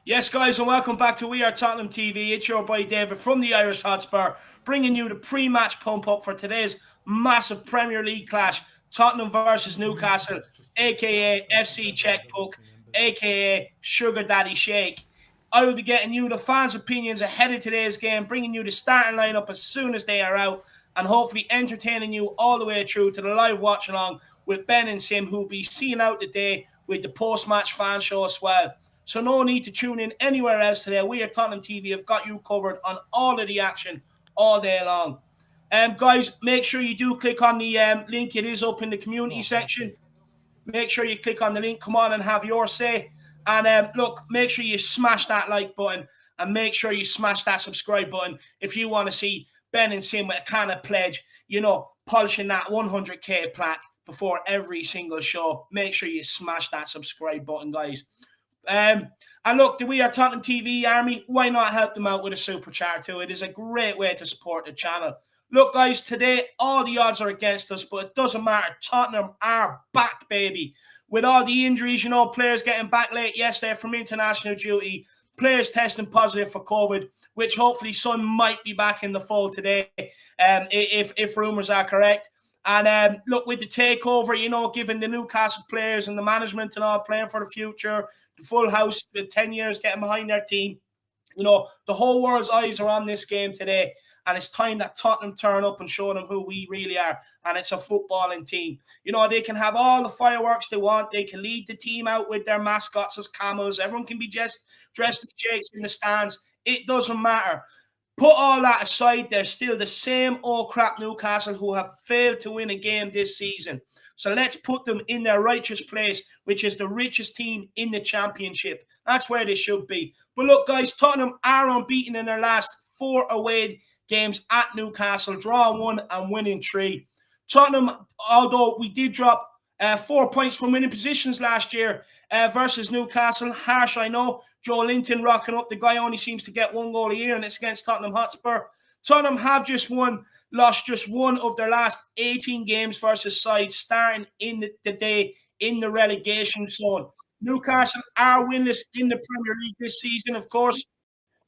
Yes, guys, and welcome back to We Are Tottenham TV. It's your boy David from the Irish Hotspur, bringing you the pre-match pump-up for today's massive Premier League clash, Tottenham versus Newcastle, a.k.a. FC Checkbook, a.k.a. Sugar Daddy Shake. I will be getting you the fans' opinions ahead of today's game, bringing you the starting lineup as soon as they are out, and hopefully entertaining you all the way through to the live watch-along with Ben and Sim, who will be seeing out the day with the post-match fan show as well. So no need to tune in anywhere else today. We at Tottenham TV have got you covered on all of the action all day long. Guys, make sure you do click on the link. It is up in the community section. Make sure you click on the link. Come on and have your say. And look, make sure you smash that like button and make sure you smash that subscribe button if you want to see Ben and Sim with a kind of pledge, you know, polishing that 100k plaque before every single show. Make sure you smash that subscribe button, guys. And look, the We Are Tottenham TV army, why not help them out with a super chat too? It is a great way to support the channel. Look, guys, today all the odds are against us, but it doesn't matter. Tottenham are back, baby. With all the injuries, you know, players getting back late yesterday from international duty, players testing positive for COVID, which hopefully Son might be back in the fold today, if rumours are correct. And look, with the takeover, you know, giving the Newcastle players and the management and all playing for the future, the full house with 10 years getting behind their team, you know, the whole world's eyes are on this game today. And it's time that Tottenham turn up and show them who we really are. And it's a footballing team. You know, they can have all the fireworks they want. They can lead the team out with their mascots as camels. Everyone can be just dressed as shakes in the stands. It doesn't matter. Put all that aside, they're still the same old crap Newcastle who have failed to win a game this season. So let's put them in their righteous place, which is the richest team in the championship. That's where they should be. But look, guys, Tottenham are unbeaten in their last 4 away games at Newcastle, drawing 1 and winning 3. Tottenham, although we did drop 4 points from winning positions last year versus Newcastle, harsh, I know. Joe Linton rocking up. The guy only seems to get 1 goal a year, and it's against Tottenham Hotspur. Tottenham have lost just 1 of their last 18 games versus sides starting in the day in the relegation zone. Newcastle are winless in the Premier League this season, of course.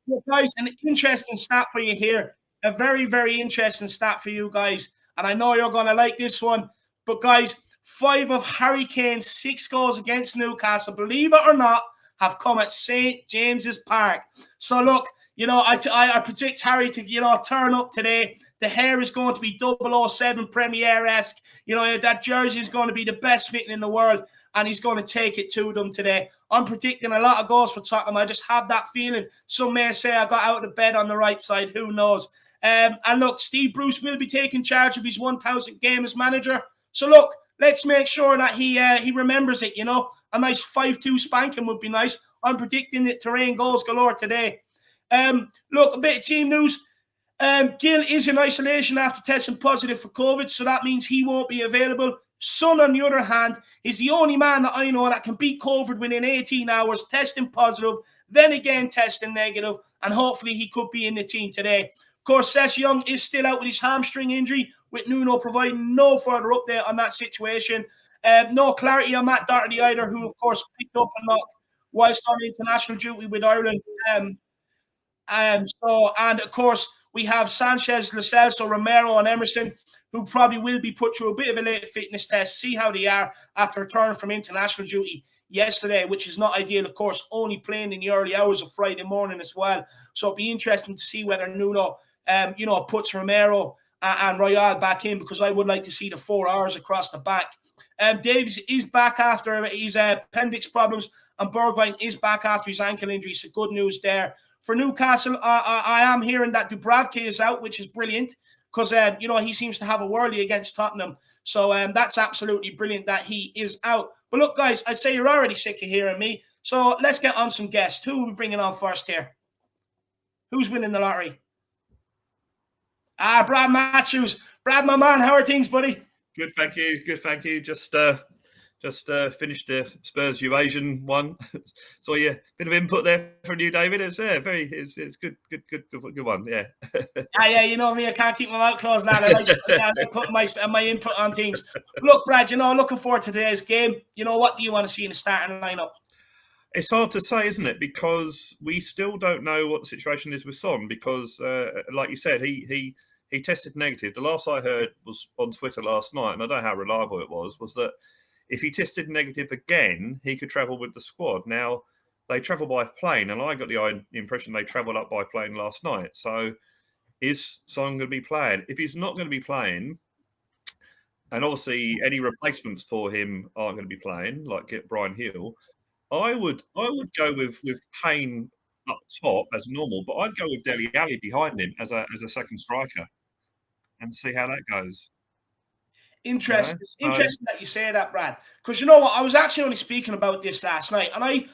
Well, guys, an interesting stat for you here. A very, very interesting stat for you guys. And I know you're going to like this one. But, guys, 5 of Harry Kane's 6 goals against Newcastle, believe it or not, have come at St. James's Park. So, look, you know, I predict Harry to, you know, turn up today. The hair is going to be 007 Premiere-esque. You know, that jersey is going to be the best fitting in the world. And he's going to take it to them today. I'm predicting a lot of goals for Tottenham. I just have that feeling. Some may say I got out of bed on the right side. Who knows? And look, Steve Bruce will be taking charge of his 1,000th game as manager. So look, let's make sure that he remembers it, you know. A nice 5-2 spanking would be nice. I'm predicting it to rain goals galore today. Look, a bit of team news. Gill is in isolation after testing positive for COVID, so that means he won't be available. Son, on the other hand, is the only man that I know that can beat COVID within 18 hours, testing positive, then again testing negative, and hopefully he could be in the team today. Of course, Sess Young is still out with his hamstring injury, with Nuno providing no further update on that situation. No clarity on Matt Doherty either, who, of course, picked up a knock whilst on international duty with Ireland. And of course, we have Sanchez, Lo Celso, Romero, and Emerson, who probably will be put through a bit of a late fitness test, see how they are after returning from international duty yesterday, which is not ideal, of course, only playing in the early hours of Friday morning as well. So it'll be interesting to see whether Nuno, puts Romero and Royale back in, because I would like to see the 4 hours across the back. Davies is back after his appendix problems, and Bergwijn is back after his ankle injury, so good news there. For Newcastle, I am hearing that Dubravka is out, which is brilliant, because, he seems to have a worldie against Tottenham. So that's absolutely brilliant that he is out. But look, guys, I'd say you're already sick of hearing me. So let's get on some guests. Who are we bringing on first here? Who's winning the lottery? Brad Matthews. Brad, my man, how are things, buddy? Good, thank you. Good, thank you. Just finished the Spurs Eurasian one. So yeah, bit of input there from you, David. It's it's good one. Yeah. Yeah, you know me, I can't keep my mouth closed, lad. I like putting my input on things. Look, Brad, looking forward to today's game. What do you want to see in the starting lineup? It's hard to say, isn't it? Because we still don't know what the situation is with Son. Because, like you said, he tested negative. The last I heard was on Twitter last night, and I don't know how reliable it was that if he tested negative again, he could travel with the squad. Now, they travel by plane, and I got the impression they travelled up by plane last night. So, is Son going to be playing? If he's not going to be playing, and obviously any replacements for him aren't going to be playing, like Brian Hill, I would go with Kane up top as normal, but I'd go with Dele Alli behind him as a second striker and see how that goes. You know, so Interesting that you say that, Brad. Because you know what, I was actually only speaking about this last night, and I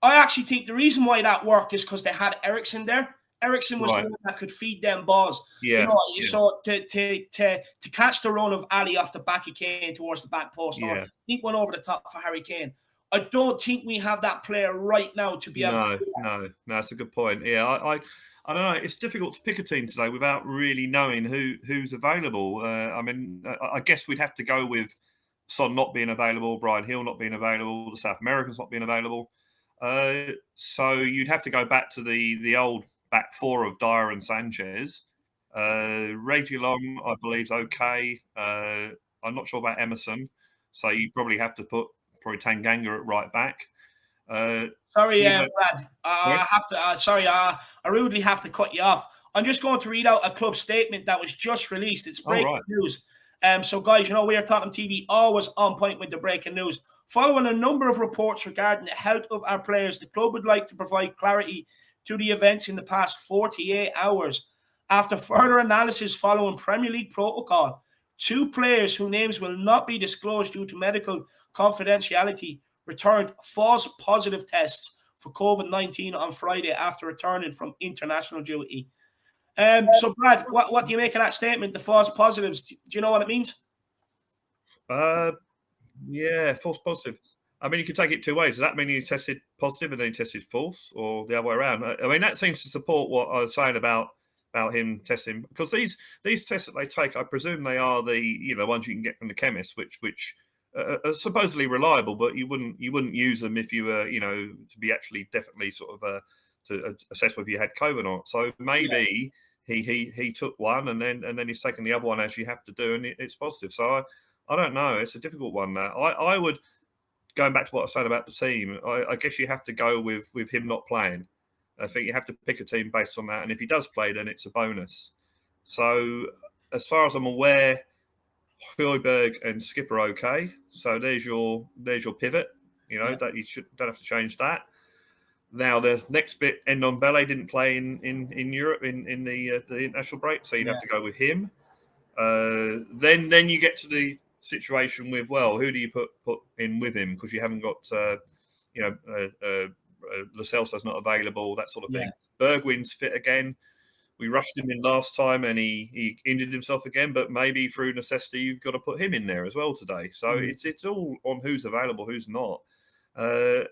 actually think the reason why that worked is because they had Ericsson there. Ericsson was the right, one that could feed them balls. You yeah, know, yeah, so to catch the run of Ali off the back of Kane towards the back post, or I yeah. think went over the top for Harry Kane. I don't think we have that player right now to be able to No, do that. no, no. That's a good point. Yeah, I don't know. It's difficult to pick a team today without really knowing who's available. I mean, I guess we'd have to go with Son not being available, Brian Hill not being available, the South Americans not being available. So you'd have to go back to the old back four of Dyer and Sanchez. Reguilon, I believe, is okay. I'm not sure about Emerson, so you probably have to put probably Tanganga at right back. Uh, Sorry, Either Brad. sorry? I have to. Sorry, I rudely have to cut you off. I'm just going to read out a club statement that was just released. It's Oh, breaking right. news. So, guys, you know we are Tottenham TV, always on point with the breaking news. Following a number of reports regarding the health of our players, the club would like to provide clarity to the events in the past 48 hours. After further analysis following Premier League protocol, two players whose names will not be disclosed due to medical confidentiality returned false positive tests for COVID-19 on Friday after returning from international duty. So, Brad, what do you make of that statement, the false positives? Do you know what it means? Uh, yeah, false positive. I mean, you could take it two ways. Does that mean he tested positive and then he tested false, or the other way around? I mean, that seems to support what I was saying about him testing, because these tests that they take, I presume they are the ones you can get from the chemist, which are supposedly reliable, but you wouldn't use them if you were to be actually definitely sort of to assess whether you had COVID or not. So Yeah, maybe he took one and then he's taken the other one as you have to do, and it's positive. So I don't know. It's a difficult one. I would, going back to what I said about the team. I guess you have to go with him not playing. I think you have to pick a team based on that, and if he does play, then it's a bonus. So as far as I'm aware, Højbjerg and Skip are okay. So there's your pivot. yeah, That you don't have to change that. Now the next bit, Endon Bele didn't play in Europe in the international break, so you'd have yeah, to go with him. Then you get to the situation with, well, who do you put in with him, because you haven't got Lo Celso's not available, that sort of yeah. thing. Bergwijn's fit again. We rushed him in last time and he injured himself again, but maybe through necessity you've got to put him in there as well today. So Mm. it's all on who's available, who's not. Uh,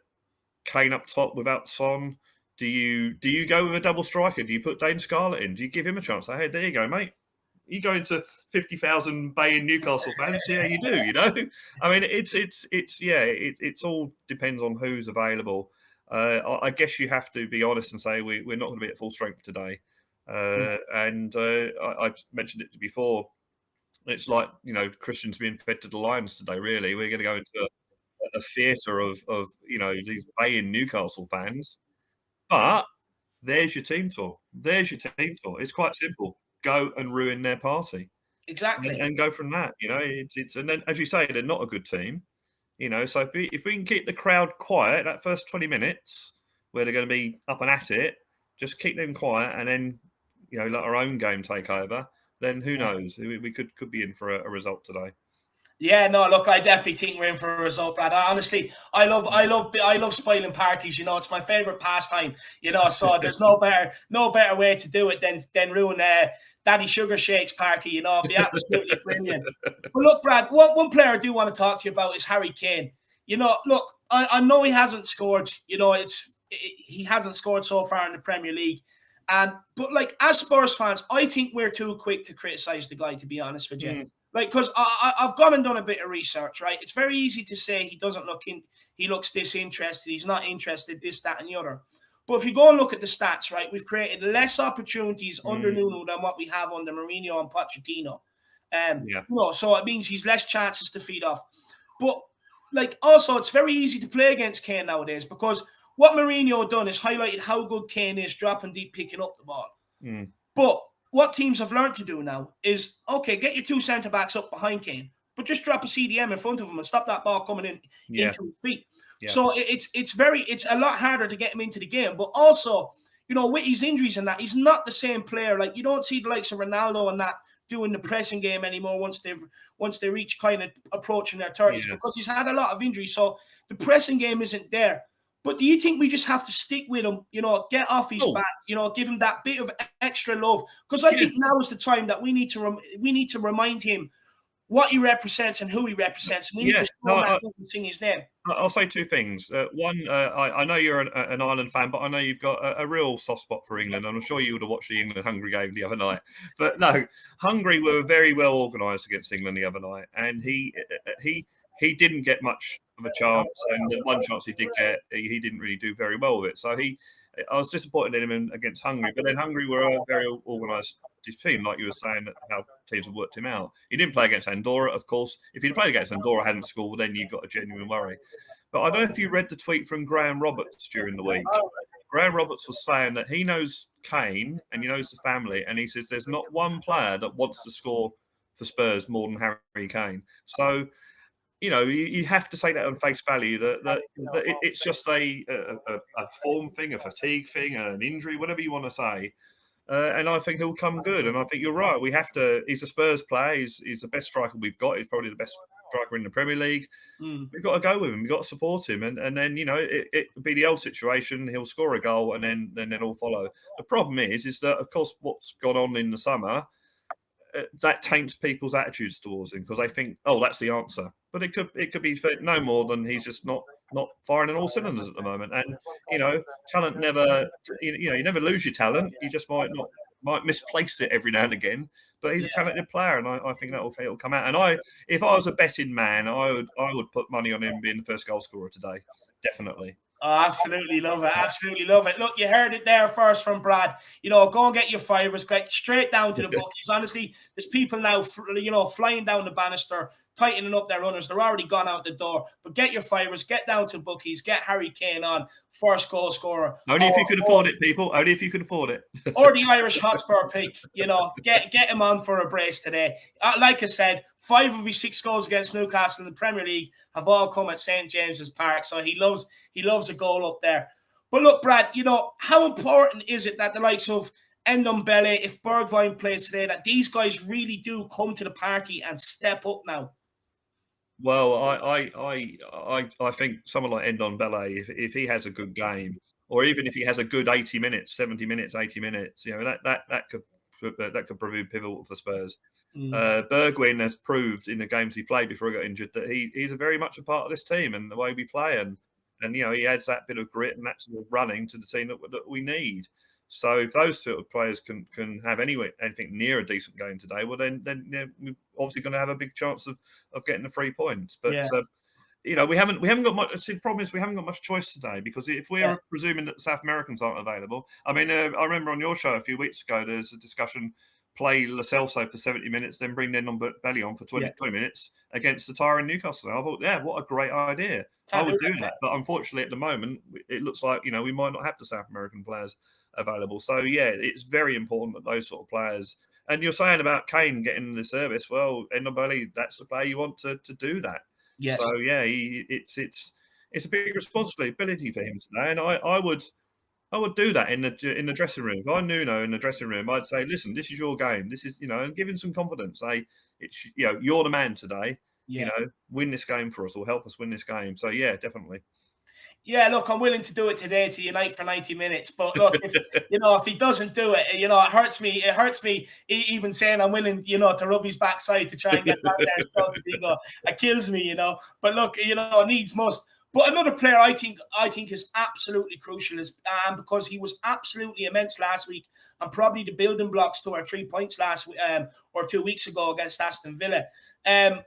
Kane up top without Son. Do you go with a double striker? Do you put Dane Scarlett in? Do you give him a chance? Hey, there you go, mate. You go into 50,000 Bay and Newcastle fans, see how you do. I mean, it's all depends on who's available. I guess you have to be honest and say we're not going to be at full strength today. And I mentioned it before. It's like Christians being fed to the lions today. Really, we're going to go into a theatre of these Bay and Newcastle fans. But there's your team tour. There's your team tour. It's quite simple. Go and ruin their party, and, Exactly. and go from that. It's and then, as you say, they're not a good team. So if we can keep the crowd quiet that first 20 minutes where they're going to be up and at it, just keep them quiet, and then let our own game take over. Then who knows? We could be in for a result today. Yeah, no, look, I definitely think we're in for a result, Brad. Honestly, I love spoiling parties. It's my favorite pastime. So there's no better way to do it than ruin Daddy Sugar Shake's party. It'd be absolutely brilliant. But look, Brad, one player I do want to talk to you about is Harry Kane. Look, I know he hasn't scored. He hasn't scored so far in the Premier League, but like as Spurs fans, I think we're too quick to criticize the guy. To be honest with you. Mm, Like, because I've gone and done a bit of research, right? It's very easy to say he doesn't look in, he looks disinterested, he's not interested, this, that, and the other. But if you go and look at the stats, right, we've created less opportunities under mm, Nuno than what we have under Mourinho and Pochettino. yeah. So it means he's less chances to feed off. But like, also, it's very easy to play against Kane nowadays because what Mourinho done is highlighted how good Kane is dropping deep, picking up the ball. Mm, But what teams have learned to do now is, okay, get your two centre backs up behind Kane, but just drop a CDM in front of him and stop that ball coming in yeah. into his feet. Yeah. So it's a lot harder to get him into the game. But also, you know, with his injuries and that, he's not the same player. Like, you don't see the likes of Ronaldo and that doing the pressing game anymore once they reach kind of approaching their 30s, Yeah. because he's had a lot of injuries. So the pressing game isn't there. But do you think we just have to stick with him, you know, get off his back, you know, give him that bit of extra love? Because I think now is the time that we need to remind him what he represents and who he represents. And we need to show him that and sing his name. I'll say two things. One, I know you're an Ireland fan, but I know you've got a real soft spot for England, and I'm sure you would have watched the England-Hungary game the other night. But no, Hungary were very well organised against England the other night, and he didn't get much of a chance, and the one chance he did get, he didn't really do very well with it. So I was disappointed in him against Hungary, but then Hungary were a very organised team, like you were saying, how teams have worked him out. He didn't play against Andorra, of course. If he'd played against Andorra, hadn't scored, then you've got a genuine worry. But I don't know if you read the tweet from Graham Roberts during the week. Graham Roberts was saying that he knows Kane and he knows the family, and he says there's not one player that wants to score for Spurs more than Harry Kane. So, you know, you have to say that on face value, that it's just a form thing, a fatigue thing, an injury, whatever you want to say. And I think he'll come good. And I think you're right. We have to. He's a Spurs player. He's the best striker we've got. He's probably the best striker in the Premier League. We've got to go with him. We've got to support him. And then, you know, it would be the old situation. He'll score a goal and then it'll follow. The problem is that, of course, what's gone on in the summer, that taints people's attitudes towards him because they think, oh, that's the answer. But it could be no more than he's just not firing on all cylinders at the moment. And you know, talent never, you know, you never lose your talent. You just might misplace it every now and again. But he's a talented player, and I think it'll come out. And if I was a betting man, I would put money on him being the first goal scorer today, definitely. Oh, absolutely love it. Absolutely love it. Look, you heard it there first from Brad. You know, go and get your fivers, get straight down to the bookies. Honestly, there's people now, you know, flying down the banister, tightening up their runners. They're already gone out the door. But get your fivers, get down to bookies, get Harry Kane on, first goal scorer. Only if you could afford it, people. Only if you could afford it. Or the Irish Hotspur pick. You know, get him on for a brace today. Like I said, 5 of his 6 goals against Newcastle in the Premier League have all come at St. James's Park. So he loves a goal up there. But look, Brad, you know, how important is it that the likes of Ndombele, if Bergwijn plays today, that these guys really do come to the party and step up now? Well, I think someone like Ndombele, if he has a good game, or even if he has a good 80 minutes, 70 minutes, 80 minutes, you know, that could prove pivotal for Spurs. Bergwijn has proved in the games he played before he got injured that he's a very much a part of this team and the way we play, and you know, he adds that bit of grit and that sort of running to the team that we need. So if those sort of players can have anything near a decent game today, well then you know, we're obviously going to have a big chance of getting the 3 points. But you know, we haven't got much. The problem is we haven't got much choice today, because if we're presuming that the South Americans aren't available, I mean, I remember on your show a few weeks ago there's a discussion: play Lo Celso for 70 minutes, then bring Ndombele on for 20 minutes against the tiring Newcastle. I thought, yeah, what a great idea. I would do that. But unfortunately, at the moment, it looks like, you know, we might not have the South American players available. So, yeah, it's very important that those sort of players. And you're saying about Kane getting the service. Well, Ndombele, that's the player you want to do that. Yes. So, yeah, it's a big responsibility for him today. And I would do that in the dressing room. If I knew Nuno in the dressing room, I'd say, listen, this is your game. This is, you know, and give him some confidence. Say, it's, you know, you're the man today. You know, win this game for us or help us win this game. So, yeah, definitely. Yeah, look, I'm willing to do it today to unite for 90 minutes. But look, if he doesn't do it, you know, it hurts me. It hurts me even saying I'm willing, you know, to rub his backside to try and get down there and talk to Diego. It kills me, you know. But look, you know, needs must. But another player I think is absolutely crucial is because he was absolutely immense last week, and probably the building blocks to our 3 points last week or 2 weeks ago against Aston Villa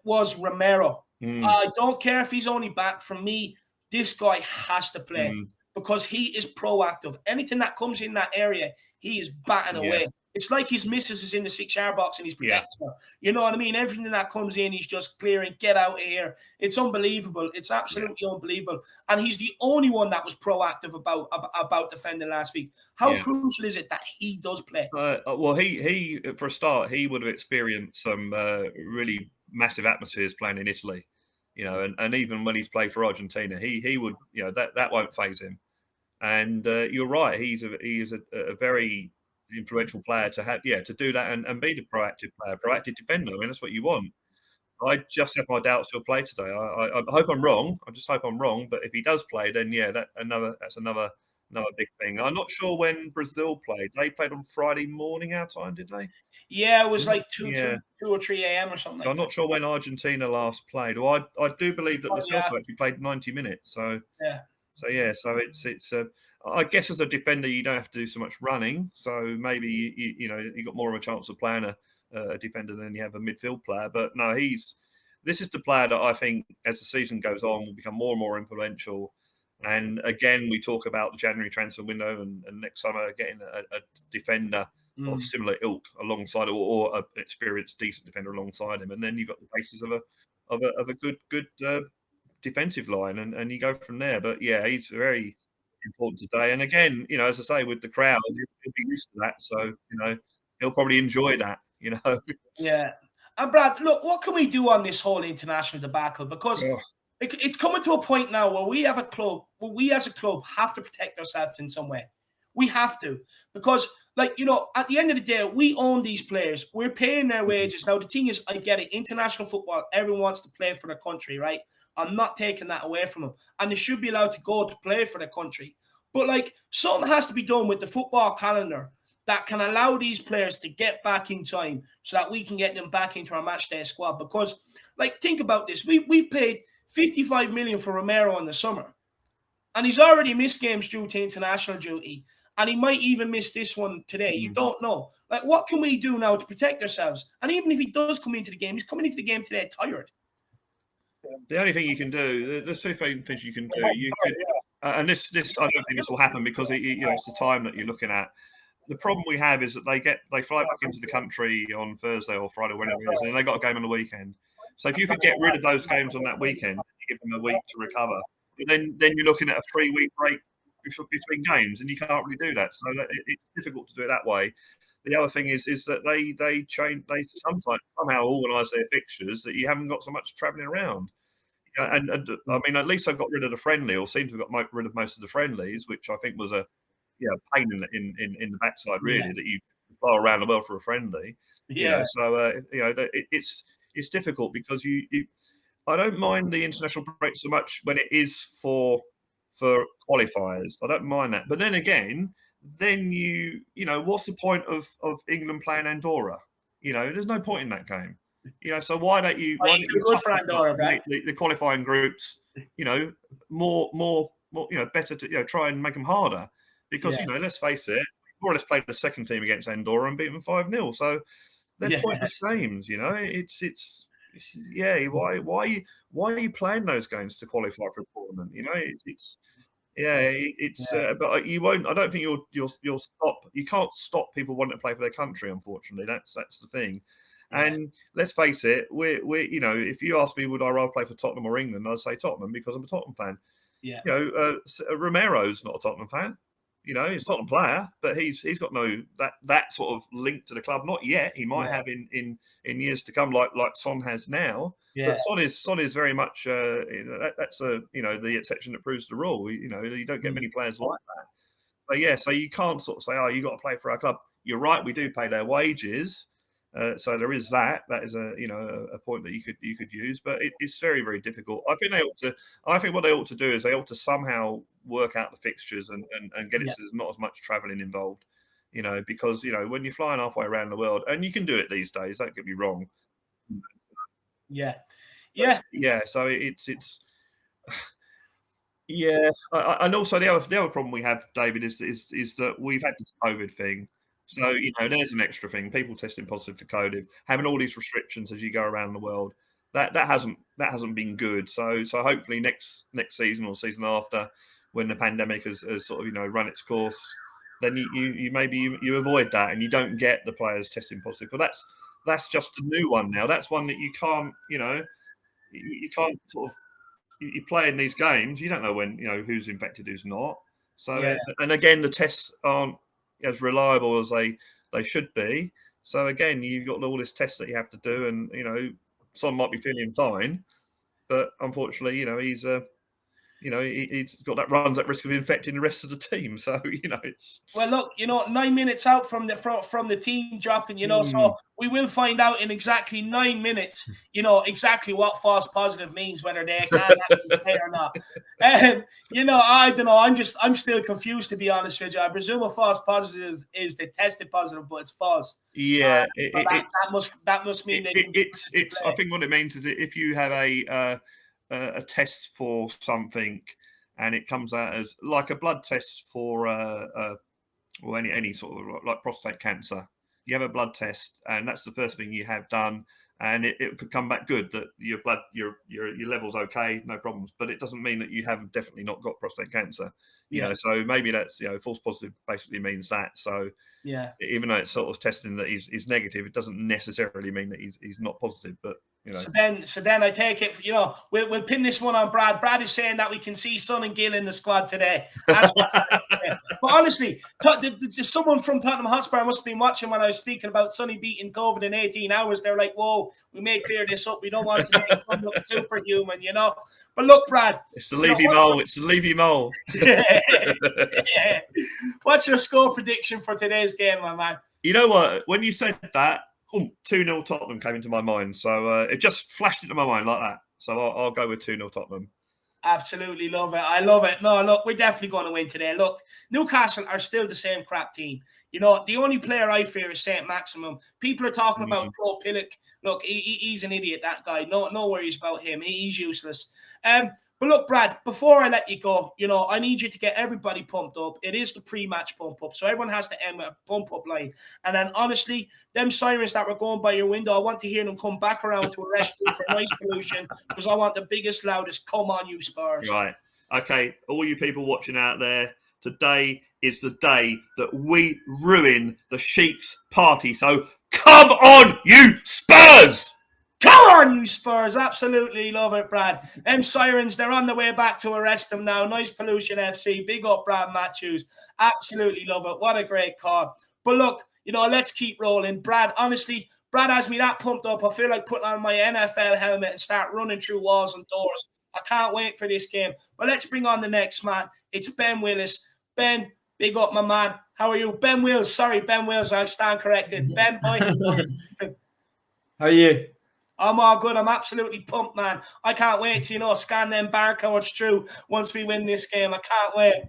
was Romero. I don't care if he's only back. From me, this guy has to play because he is proactive. Anything that comes in that area, he is batting away. It's like his missus is in the 6-yard box and he's protecting her. You know what I mean? Everything that comes in, he's just clearing, get out of here. It's unbelievable. It's absolutely unbelievable. And he's the only one that was proactive about defending last week. How crucial is it that he does play? Well, he for a start, he would have experienced some really massive atmospheres playing in Italy. and even when he's played for Argentina, he would, that won't faze him. And you're right, he is a very influential player to have, to do that and be the proactive player, proactive defender. I mean, that's what you want. I just have my doubts he'll play today. I hope I'm wrong. I just hope I'm wrong. But if he does play, then that's another big thing. I'm not sure when Brazil played. They played on Friday morning our time, did they? Yeah, it was like 2, Yeah. 2 or 3 a.m. or something like I'm that. not sure when Argentina last played. Well, I do believe that Oh, Lo yeah. Celso actually played 90 minutes. So Yeah. so it's I guess as a defender you don't have to do so much running. So maybe you got more of a chance of playing a defender than you have a midfield player. But no, this is the player that I think as the season goes on will become more and more influential. And again, we talk about the January transfer window and next summer getting a defender of similar ilk alongside, or an experienced, decent defender alongside him, and then you've got the basis of a good defensive line, and you go from there. But yeah, he's very important today. And again, as I say, with the crowd, he'll be used to that, so he'll probably enjoy that. Yeah. And Brad, look, what can we do on this whole international debacle? Because Oh, it's coming to a point now where we as a club have to protect ourselves in some way. We have to. Because, at the end of the day, we own these players. We're paying their wages. Now, the thing is, I get it. International football, everyone wants to play for their country, right? I'm not taking that away from them. And they should be allowed to go to play for their country. But, something has to be done with the football calendar that can allow these players to get back in time so that we can get them back into our match day squad. Because, think about this. We've paid 55 million for Romero in the summer, and he's already missed games due to international duty, and he might even miss this one today. You don't know. What can we do now to protect ourselves? And even if he does come into the game, he's coming into the game today tired. the only thing you can do, there's two things you can do. You could, and this I don't think this will happen because it's the time that you're looking at. The problem we have is that they fly back into the country on Thursday or Friday, whenever it is, and they got a game on the weekend. So if you could get rid of those games on that weekend, give them a week to recover, then you're looking at a 3-week break between games, and you can't really do that. So it's difficult to do it that way. The other thing is that they sometimes somehow organise their fixtures that you haven't got so much travelling around. And I mean, at least I've got rid of the friendly, or seem to have got rid of most of the friendlies, which I think was a pain in the backside, really, Yeah. that you fly around the world for a friendly. Yeah. So it's difficult because I don't mind the international break so much when it is for qualifiers. I don't mind that, but then again, what's the point of England playing Andorra? There's no point in that game. So why don't you Too good for Andorra, Brad. the qualifying groups? More better to try and make them harder, because Yeah. let's face it, more or less played the second team against Andorra and beat them 5-0. So they're pointless games. It's why are you playing those games to qualify for a tournament? But you won't. I don't think you'll stop. You can't stop people wanting to play for their country. Unfortunately, that's the thing. Yeah. And let's face it, we're if you ask me, would I rather play for Tottenham or England? I'd say Tottenham because I'm a Tottenham fan. Yeah. Romero's not a Tottenham fan. He's a Tottenham player, but he's got no that sort of link to the club. Not yet. He might have in years to come, like Son has now. Yeah. But Son is very much that's the exception that proves the rule. You don't get many players like that. But yeah, so you can't sort of say, oh, you got to play for our club. You're right, we do pay their wages. So there is that. That is a point that you could use, but it's very, very difficult. I think what they ought to do is they ought to somehow work out the fixtures and get it so there's not as much travelling involved. Because when you're flying halfway around the world, and you can do it these days, don't get me wrong. Yeah. So it's yeah, and also the other problem we have, David, is that we've had this COVID thing. So there's an extra thing. People testing positive for COVID, having all these restrictions as you go around the world. That hasn't been good. So hopefully next season or season after, when the pandemic has sort of run its course, then you maybe you avoid that and you don't get the players testing positive. But that's just a new one now. That's one that you can't you can't sort of. You play in these games, you don't know when who's infected, who's not. So and again, the tests aren't as reliable as they should be. So again, you've got all this tests that you have to do, and some might be feeling fine, but unfortunately, he's he's got runs at risk of infecting the rest of the team. So it's well. Look, 9 minutes out from the team dropping. So we will find out in exactly 9 minutes. Exactly what false positive means, whether they can actually play or not. I don't know. I'm still confused, to be honest with you. I presume a false positive is the tested positive, but it's false. Yeah, that must mean it's. I think what it means is if you have a test for something and it comes out as like a blood test for or any sort of like prostate cancer, you have a blood test and that's the first thing you have done, and it could come back good that your blood your level's okay, no problems, but it doesn't mean that you have definitely not got prostate cancer. So maybe that's false positive basically means that. So yeah, even though it's sort of testing that he's negative, it doesn't necessarily mean that he's not positive. But So then I take it. We'll pin this one on Brad. Brad is saying that we can see Son and Gill in the squad today. That's what but honestly, someone from Tottenham Hotspur must have been watching when I was speaking about Sonny beating COVID in 18 hours. They're like, "Whoa, we may clear this up. We don't want to make Son look superhuman, But look, Brad, it's the Levy Mole. It's the Levy Mole. Yeah. What's your score prediction for today's game, my man? You know what? When you said that, 2-0 Tottenham came into my mind. So it just flashed into my mind like that. So I'll go with 2-0 Tottenham. Absolutely love it. I love it. No, look, we're definitely going to win today. Look, Newcastle are still the same crap team. The only player I fear is St. Maximum. People are talking about Pro Pillock. Look, he's an idiot, that guy. No worries about him. He's useless. But look, Brad, before I let you go, I need you to get everybody pumped up. It is the pre-match pump up, so everyone has to end with a pump up line. And then, honestly, them sirens that were going by your window, I want to hear them come back around to arrest you for noise pollution, because I want the biggest, loudest "come on, you Spurs." Right. Okay, all you people watching out there, today is the day that we ruin the Sheik's party. So come on, you Spurs! Come on, you Spurs. Absolutely love it, Brad. Them sirens, they're on the way back to arrest them now. Noise Pollution FC. Big up, Brad Matthews. Absolutely love it. What a great call. But look, let's keep rolling. Brad, honestly, Brad has me that pumped up. I feel like putting on my NFL helmet and start running through walls and doors. I can't wait for this game. But let's bring on the next man. It's Ben Willis. Ben, big up, my man. How are you? Ben Wills. Sorry, Ben Wills. I'll stand corrected. Ben, boy. How are you? I'm all good. I'm absolutely pumped, man. I can't wait to, scan them barcodes through once we win this game. I can't wait.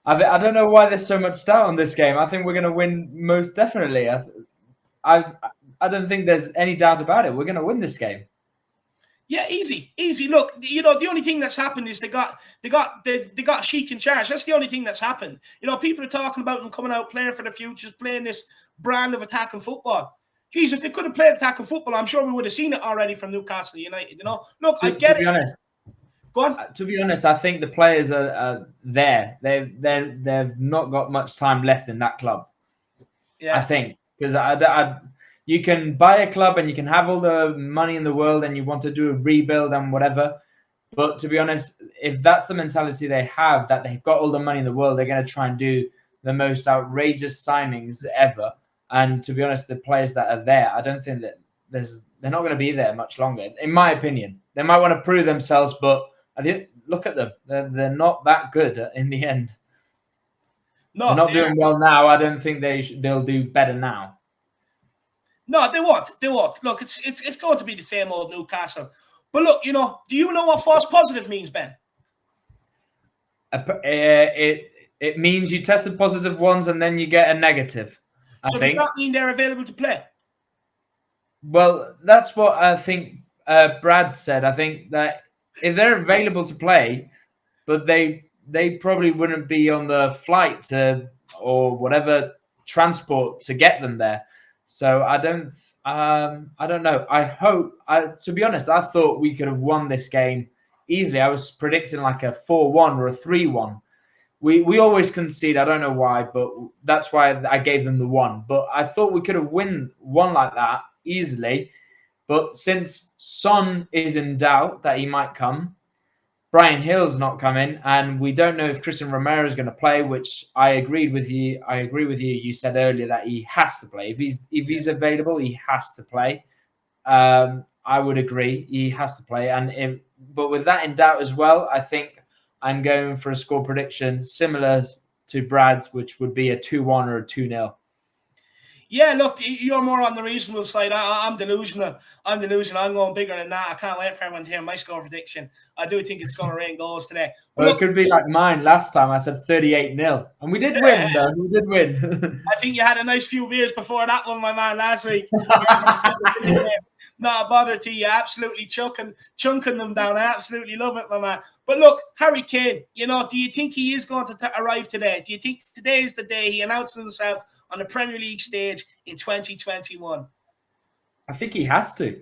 I don't know why there's so much doubt on this game. I think we're going to win most definitely. I don't think there's any doubt about it. We're going to win this game. Yeah, easy. Look, the only thing that's happened is they got Sheik in charge. That's the only thing that's happened. People are talking about them coming out playing for the futures, playing this brand of attacking football. Jeez, if they could have played attacking football, I'm sure we would have seen it already from Newcastle United. Look, I get it. To be honest, go on. To be honest, I think the players are there. They've not got much time left in that club. Yeah, I think because you can buy a club and you can have all the money in the world and you want to do a rebuild and whatever. But to be honest, if that's the mentality they have, that they've got all the money in the world, they're going to try and do the most outrageous signings ever. And to be honest, the players that are there, I don't think that they're not going to be there much longer. In my opinion, they might want to prove themselves, but I didn't look at them. They're not that good in the end. No, they're not doing well now. I don't think they'll do better now. No, they won't. They won't. Look, it's going to be the same old Newcastle. But look, do you know what false positive means, Ben? It means you tested positive once and then you get a negative. So does that mean they're available to play? Well, that's what I think Brad said. I think that if they're available to play, but they probably wouldn't be on the flight or whatever transport to get them there. So I don't know. I hope. To be honest, I thought we could have won this game easily. I was predicting like a 4-1 or a 3-1. We always concede. I don't know why, but that's why I gave them the 1. But I thought we could have won like that easily. But since Son is in doubt that he might come, Brian Hill's not coming, and we don't know if Christian Romero is going to play, which I agree with you. You said earlier that he has to play. If he's available, he has to play. I would agree he has to play. But with that in doubt as well, I think I'm going for a score prediction similar to Brad's, which would be a 2-1 or a 2-0. Yeah, look, you're more on the reasonable side. I'm delusional. I'm delusional. I'm going bigger than that. I can't wait for everyone to hear my score prediction. I do think it's going to rain goals today. But Well, look, it could be like mine last time. I said 38-0. And we did win, though. We did win. I think you had a nice few beers before that one, my man, last week. Not a bother to you. Absolutely chunking them down. I absolutely love it, my man. But look, Harry Kane, do you think he is going to arrive today? Do you think today is the day he announces himself on the Premier League stage in 2021? I think he has to.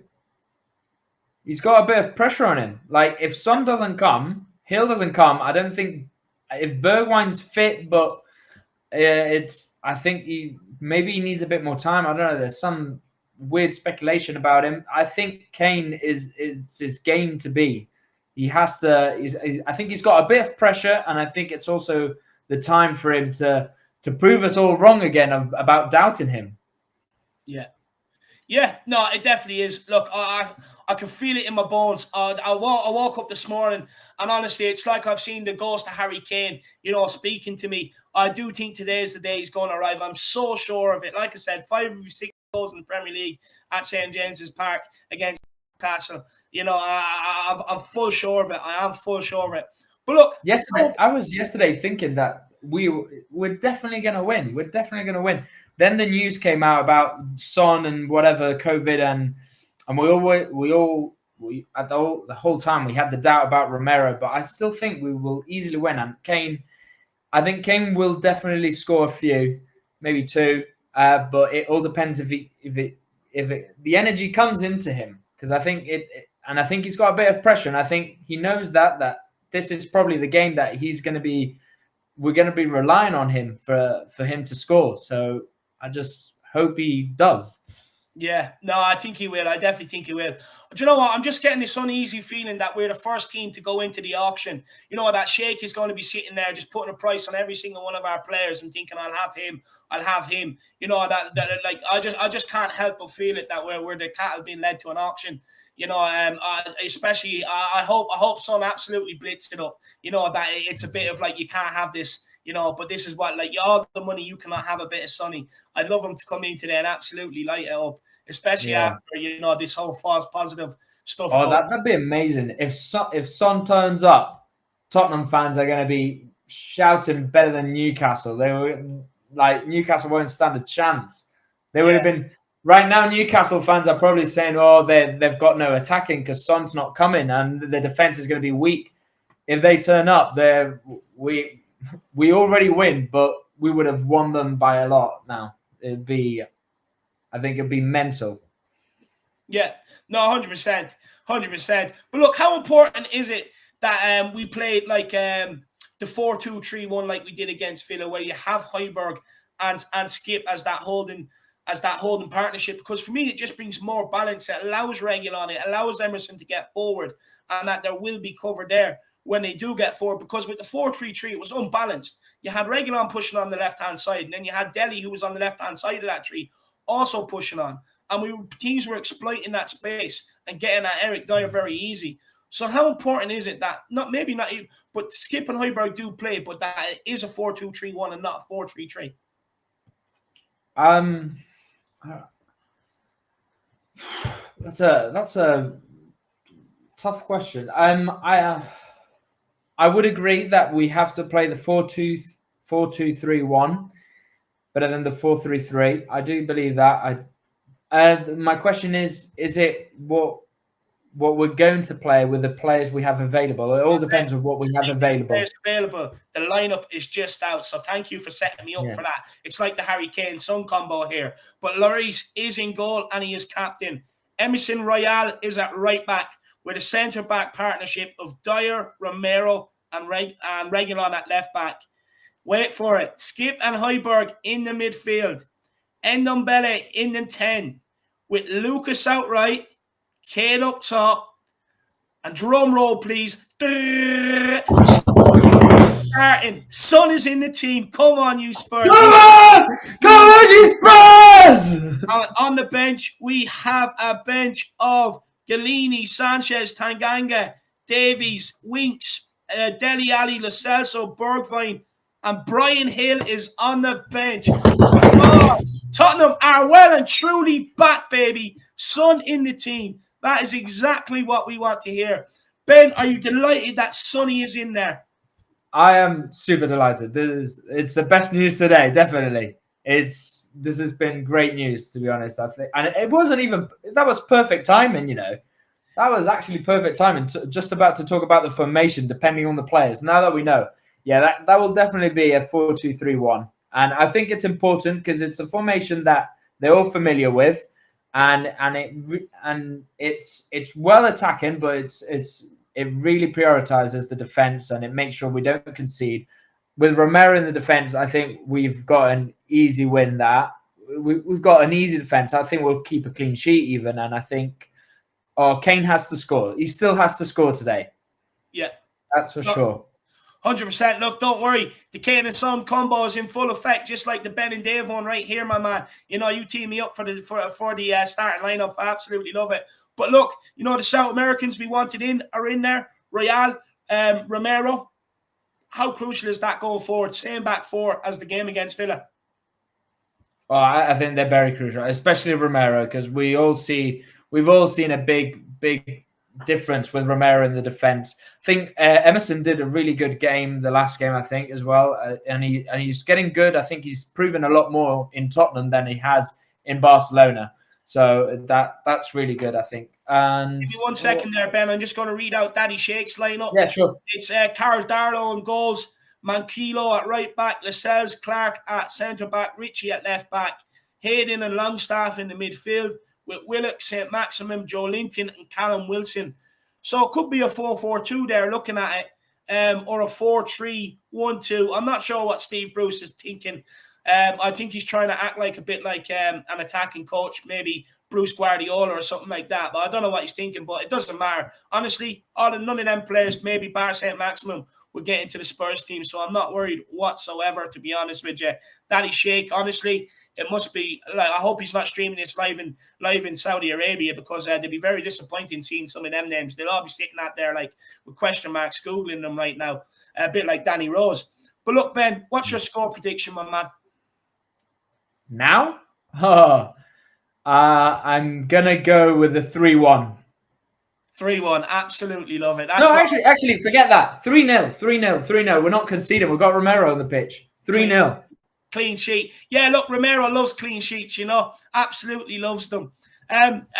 He's got a bit of pressure on him. Like, if Son doesn't come, Hill doesn't come, I don't think... If Bergwijn's fit, but I think maybe he needs a bit more time. I don't know. There's some weird speculation about him. I think Kane is his game to be. He has to... I think he's got a bit of pressure, and I think it's also the time for him to prove us all wrong again about doubting him. Yeah. Yeah, no, it definitely is. Look, I can feel it in my bones. I woke up this morning, and honestly, it's like I've seen the ghost of Harry Kane, speaking to me. I do think today is the day he's going to arrive. I'm so sure of it. Like I said, 5 of 6 goals in the Premier League at St. James's Park against Newcastle. I'm full sure of it. I am full sure of it. But look, I was thinking that we're definitely going to win. We're definitely going to win. Then the news came out about Son and whatever COVID, and the whole time we had the doubt about Romero, but I still think we will easily win. And Kane, I think Kane will definitely score a few, maybe 2, but it all depends if the energy comes into him, because I think and I think he's got a bit of pressure, and I think he knows that this is probably the game that we're going to be relying on him for him to score. So I just hope he does. Yeah, no, I think he will. I definitely think he will. Do you know what? I'm just getting this uneasy feeling that we're the first team to go into the auction. That Sheikh is going to be sitting there just putting a price on every single one of our players and thinking, I'll have him. Like I just can't help but feel it that we're the cattle being led to an auction. Especially I hope Son absolutely blitz it up. That it's a bit of like, you can't have this. But this is what, like, all the money, you cannot have a bit of Sonny. I'd love him to come in today and absolutely light it up, especially after, this whole false positive stuff. Oh, that'd be amazing. If Son turns up, Tottenham fans are going to be shouting better than Newcastle. Newcastle won't stand a chance. They would have been... Right now, Newcastle fans are probably saying, they've got no attacking because Son's not coming and the defense is going to be weak. If they turn up, we already win, but we would have won them by a lot now. I think it'd be mental. Yeah, no, 100%. 100%. But look, how important is it that we played like the 4-2-3-1 like we did against Villa, where you have Højbjerg and Skip as that holding partnership? Because for me, it just brings more balance. It allows Reguilon, it allows Emerson to get forward, and that there will be cover there when they do get forward. Because with the 4-3-3, it was unbalanced. You had Reguilon pushing on the left-hand side, and then you had Dele, who was on the left-hand side of that tree, also pushing on. And teams were exploiting that space and getting at Eric Dyer very easy. So how important is it that, but Skip and Højbjerg do play, but that it is a 4-2-3-1 and not a 4-3-3? That's a tough question. I would agree that we have to play the 4-2-3-1 better than the 4-3-3. I do believe that. My question is it what we're going to play with the players we have available? It all depends on what we have available. The lineup is just out, so thank you for setting me up for that. It's like the Harry Kane Son combo here. But Lloris is in goal and he is captain. Emerson Royal is at right back, with a centre-back partnership of Dyer, Romero, and Reguilon at left back. Wait for it. Skip and Højbjerg in the midfield. Ndombele in the 10, with Lucas outright, Kane up top, and drum roll, please. Starting. Son is in the team. Come on, you Spurs. Come on, you Spurs! On the bench, we have a bench of Galini, Sanchez, Tanganga, Davies, Winks, Deli Ali, Lo Celso, Bergwijn, and Brian Hill is on the bench. Oh, Tottenham are well and truly back, baby. Son in the team. That is exactly what we want to hear. Ben, are you delighted that Sonny is in there? I am super delighted. It's the best news today, definitely. This has been great news, to be honest. I think, and it wasn't even that was perfect timing. That was actually perfect timing. Just about to talk about the formation, depending on the players. Now that we know, yeah, that will definitely be a 4-2-3-1, and I think it's important because it's a formation that they're all familiar with, and it's well attacking, but it really prioritizes the defense and it makes sure we don't concede. With Romero in the defense, I think we've got an easy win. We've got an easy defense. I think we'll keep a clean sheet even, and I think Kane has to score. He still has to score today. Yeah, that's for sure. 100%. Look, don't worry. The Kane and Son combo is in full effect, just like the Ben and Dave one right here, my man. You team me up for the starting lineup. I absolutely love it. But look, the South Americans we wanted are in there. Real, Romero. How crucial is that going forward? Same back four as the game against Villa. Oh, I think they're very crucial, especially Romero, because we've all seen a big difference with Romero in the defense. I think Emerson did a really good game the last game, I think, as well, and he's getting good. I think he's proven a lot more in Tottenham than he has in Barcelona. So that's really good, I think. And give me 1 second there, Ben. I'm just going to read out Daddy Shake's lineup. Yeah, sure. It's Carl Darlow in goals, Manquillo at right back, Lascelles, Clark at centre back, Ritchie at left back, Hayden and Longstaff in the midfield, with Willock, St. Maximum, Joe Linton, and Callum Wilson. So it could be a 4-4-2 there, looking at it, or a 4-3-1-2. I'm not sure what Steve Bruce is thinking. I think he's trying to act like a bit like an attacking coach, maybe Bruce Guardiola or something like that. But I don't know what he's thinking, but it doesn't matter. Honestly, none of them players, maybe bar St. Maximum, would get into the Spurs team. So I'm not worried whatsoever, to be honest with you. Daddy Shake, honestly, it must be like, I hope he's not streaming this live in Saudi Arabia, because they'd be very disappointing seeing some of them names. They'll all be sitting out there like with question marks Googling them right now, a bit like Danny Rose. But look, Ben, what's your score prediction, my man? Now? I'm gonna go with a 3-1. 3-1, absolutely love it. No, actually, forget that. 3-0, 3-0, 3-0. We're not conceding. We've got Romero on the pitch. 3-0. Clean sheet. Yeah, look, Romero loves clean sheets, absolutely loves them.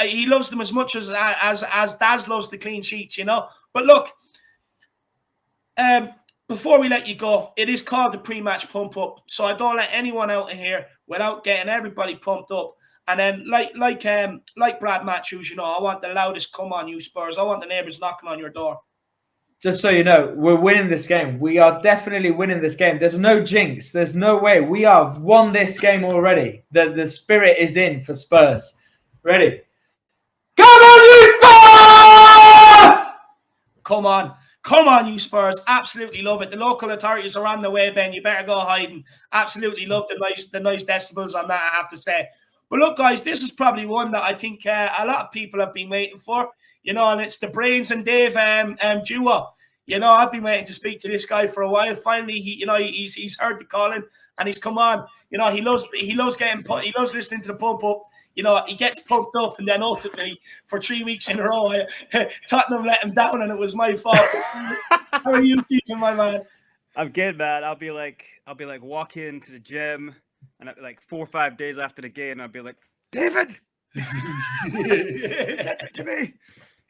He loves them as much as Daz loves the clean sheets, But look, before we let you go, it is called the pre-match pump up, so I don't let anyone out of here without getting everybody pumped up. And then, like Brad Matthews, I want the loudest "come on, you Spurs." I want the neighbours knocking on your door. Just so you know, we're winning this game. We are definitely winning this game. There's no jinx. There's no way. We have won this game already. The spirit is in for Spurs. Ready? Come on, you Spurs! Come on, you Spurs. Absolutely love it. The local authorities are on the way, Ben. You better go hiding. Absolutely love the nice decibels on that, I have to say. But look, guys, this is probably one that I think a lot of people have been waiting for, and it's the Brains and Dave duo. I've been waiting to speak to this guy for a while. Finally, he's heard the calling and he's come on. He loves listening to the pump up. He gets pumped up, and then ultimately, for 3 weeks in a row, Tottenham let him down, and it was my fault. How are you keeping, my man? I'm good, man. I'll be like walking to the gym, and like 4 or 5 days after the game, I'll be like, David, to me.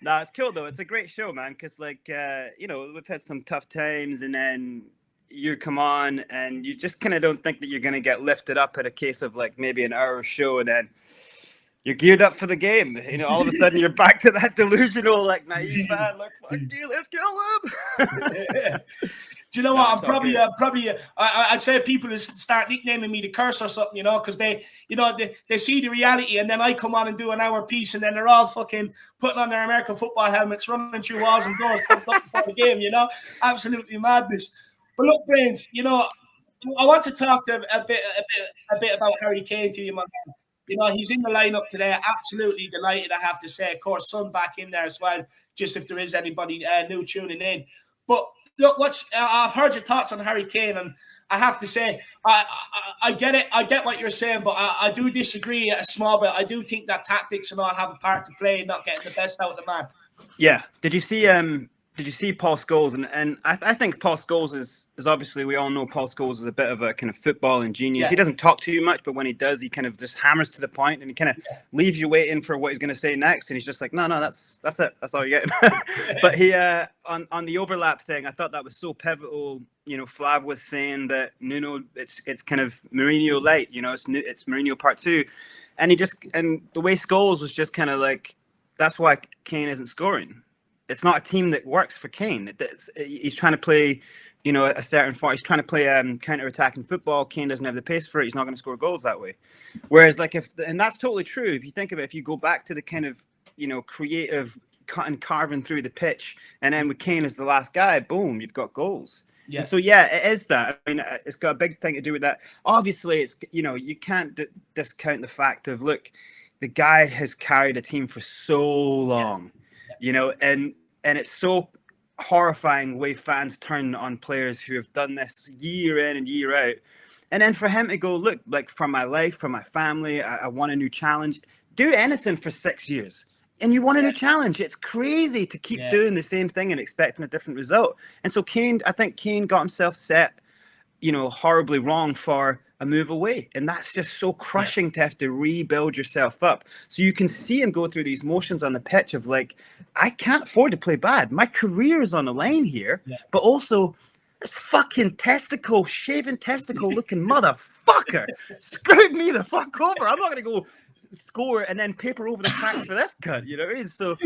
Nah, it's cool though. It's a great show, man. Because we've had some tough times, and then you come on, and you just kind of don't think that you're gonna get lifted up in a case of like maybe an hour show, and then you're geared up for the game. All of a sudden you're back to that delusional, like naive man, like fuck you, let's kill him. Do you know what? I'd say people start nicknaming me the curse or something, because they see the reality, and then I come on and do an hour piece, and then they're all fucking putting on their American football helmets, running through walls and doors, pumped up before the game, absolutely madness. But look, Brains, I want to talk to a bit about Harry Kane to you, my man. You know, he's in the lineup today. Absolutely delighted, I have to say. Of course, Son back in there as well, just if there is anybody new tuning in. But look, I've heard your thoughts on Harry Kane, and I have to say, I get it. I get what you're saying, but I do disagree a small bit. I do think that tactics and all have a part to play in not getting the best out of the man. Yeah. Did you see Paul Scholes? And I think Paul Scholes is obviously, we all know Paul Scholes is a bit of a kind of footballing genius. Yeah. He doesn't talk too much, but when he does, he kind of just hammers to the point, and he kind of leaves you waiting for what he's going to say next. And he's just like, no, that's it. That's all you get. But he on the overlap thing, I thought that was so pivotal. You know, Flav was saying that Nuno, it's kind of Mourinho light. You know, it's Mourinho part 2, and the way Scholes was just kind of like, that's why Kane isn't scoring. It's not a team that works for Kane. He's trying to play, you know, a certain form. He's trying to play counter-attacking football. Kane doesn't have the pace for it. He's not going to score goals that way. Whereas, like, and that's totally true. If you think of it, if you go back to the kind of, you know, creative cutting, carving through the pitch, and then with Kane as the last guy, boom, you've got goals. Yeah. And so, yeah, it is that. I mean, it's got a big thing to do with that. Obviously, it's, you know, you can't discount the fact of, look, the guy has carried a team for so long, you know, and it's so horrifying the way fans turn on players who have done this year in and year out. And then for him to go, look, like, for my life, for my family, I want a new challenge. Do anything for 6 years and you want a new challenge. It's crazy to keep doing the same thing and expecting a different result. And so I think Kane got himself set, you know, horribly wrong for a move away, and that's just so crushing to have to rebuild yourself up. So you can see him go through these motions on the pitch of like, I can't afford to play bad. My career is on the line here, but also this fucking shaving testicle looking motherfucker screwed me the fuck over. I'm not gonna go score and then paper over the cracks for this cunt, you know what I mean? So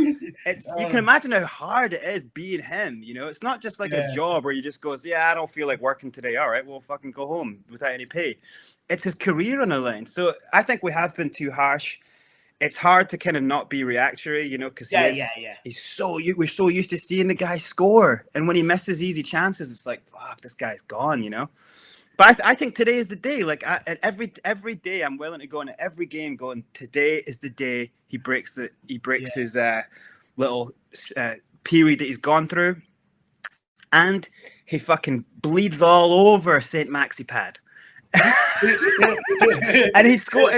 it's, you can imagine how hard it is being him, you know. It's not just like a job where you just goes, I don't feel like working today, all right, we'll fucking go home without any pay. It's his career on the line. So I think we have been too harsh. It's hard to kind of not be reactionary, you know, because we're so used to seeing the guy score, and when he misses easy chances, it's like, fuck, this guy's gone, you know. But I think today is the day. Like, every day, I'm willing to go into every game going, today is the day he breaks his little period that he's gone through, and he fucking bleeds all over St. Maxi Pad. And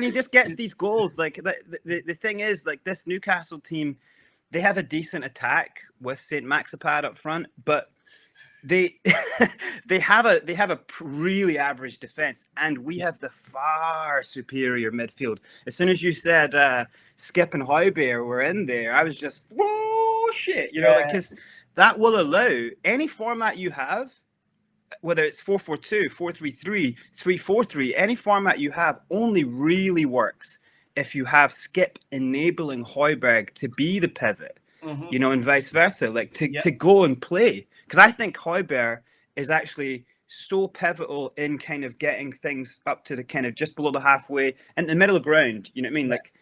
he just gets these goals. Like, the thing is, like, this Newcastle team, they have a decent attack with St. Maxipad up front, but they have a really average defense, and we have the far superior midfield. As soon as you said Skip and Højbjerg were in there, I was just, whoa, shit, you know, because that will allow any format you have, whether it's 4-4-2, 4-3-3, 3-4-3, any format you have only really works if you have Skip enabling Højbjerg to be the pivot, you know, and vice versa, like to go and play. Because I think Højbjerg is actually so pivotal in kind of getting things up to the kind of just below the halfway and the middle of ground. You know what I mean? Like,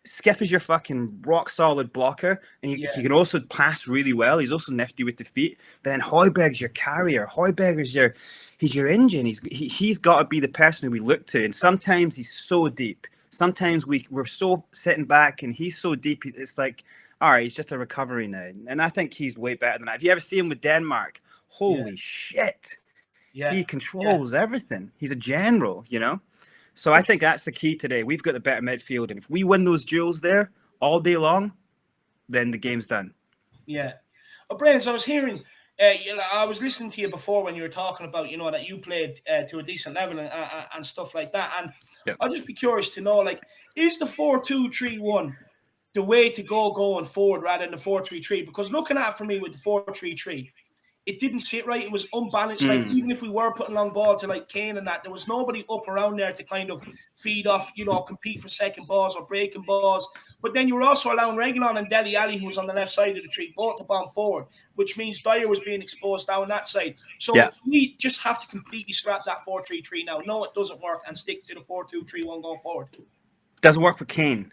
Skip is your fucking rock solid blocker, and he can also pass really well. He's also nifty with the feet. But then Højbjerg's your carrier. Højbjerg is he's your engine. He's got to be the person who we look to. And sometimes he's so deep. Sometimes we're so sitting back, and he's so deep. It's like, all right, he's just a recovery now. And I think he's way better than that. If you ever see him with Denmark, holy shit. Yeah. He controls everything. He's a general, you know? So I think that's the key today. We've got the better midfield. And if we win those duels there all day long, then the game's done. Yeah. Well, Brandon, so I was hearing, I was listening to you before when you were talking about, you know, that you played to a decent level and stuff like that. And I'll just be curious to know, like, is the 4-2-3-1 the way to go going forward rather than the 4-3-3? Because looking at it for me with the 4-3-3, it didn't sit right. It was unbalanced. Like, even if we were putting long ball to like Kane and that, there was nobody up around there to kind of feed off, you know, compete for second balls or breaking balls. But then you were also allowing Reguilon and Dele Alli, who was on the left side of the tree, both to bomb forward, which means Dyer was being exposed down that side. So we just have to completely scrap that 4-3-3 now. No, it doesn't work, and stick to the 4-2-3-1 going forward. Doesn't work for Kane.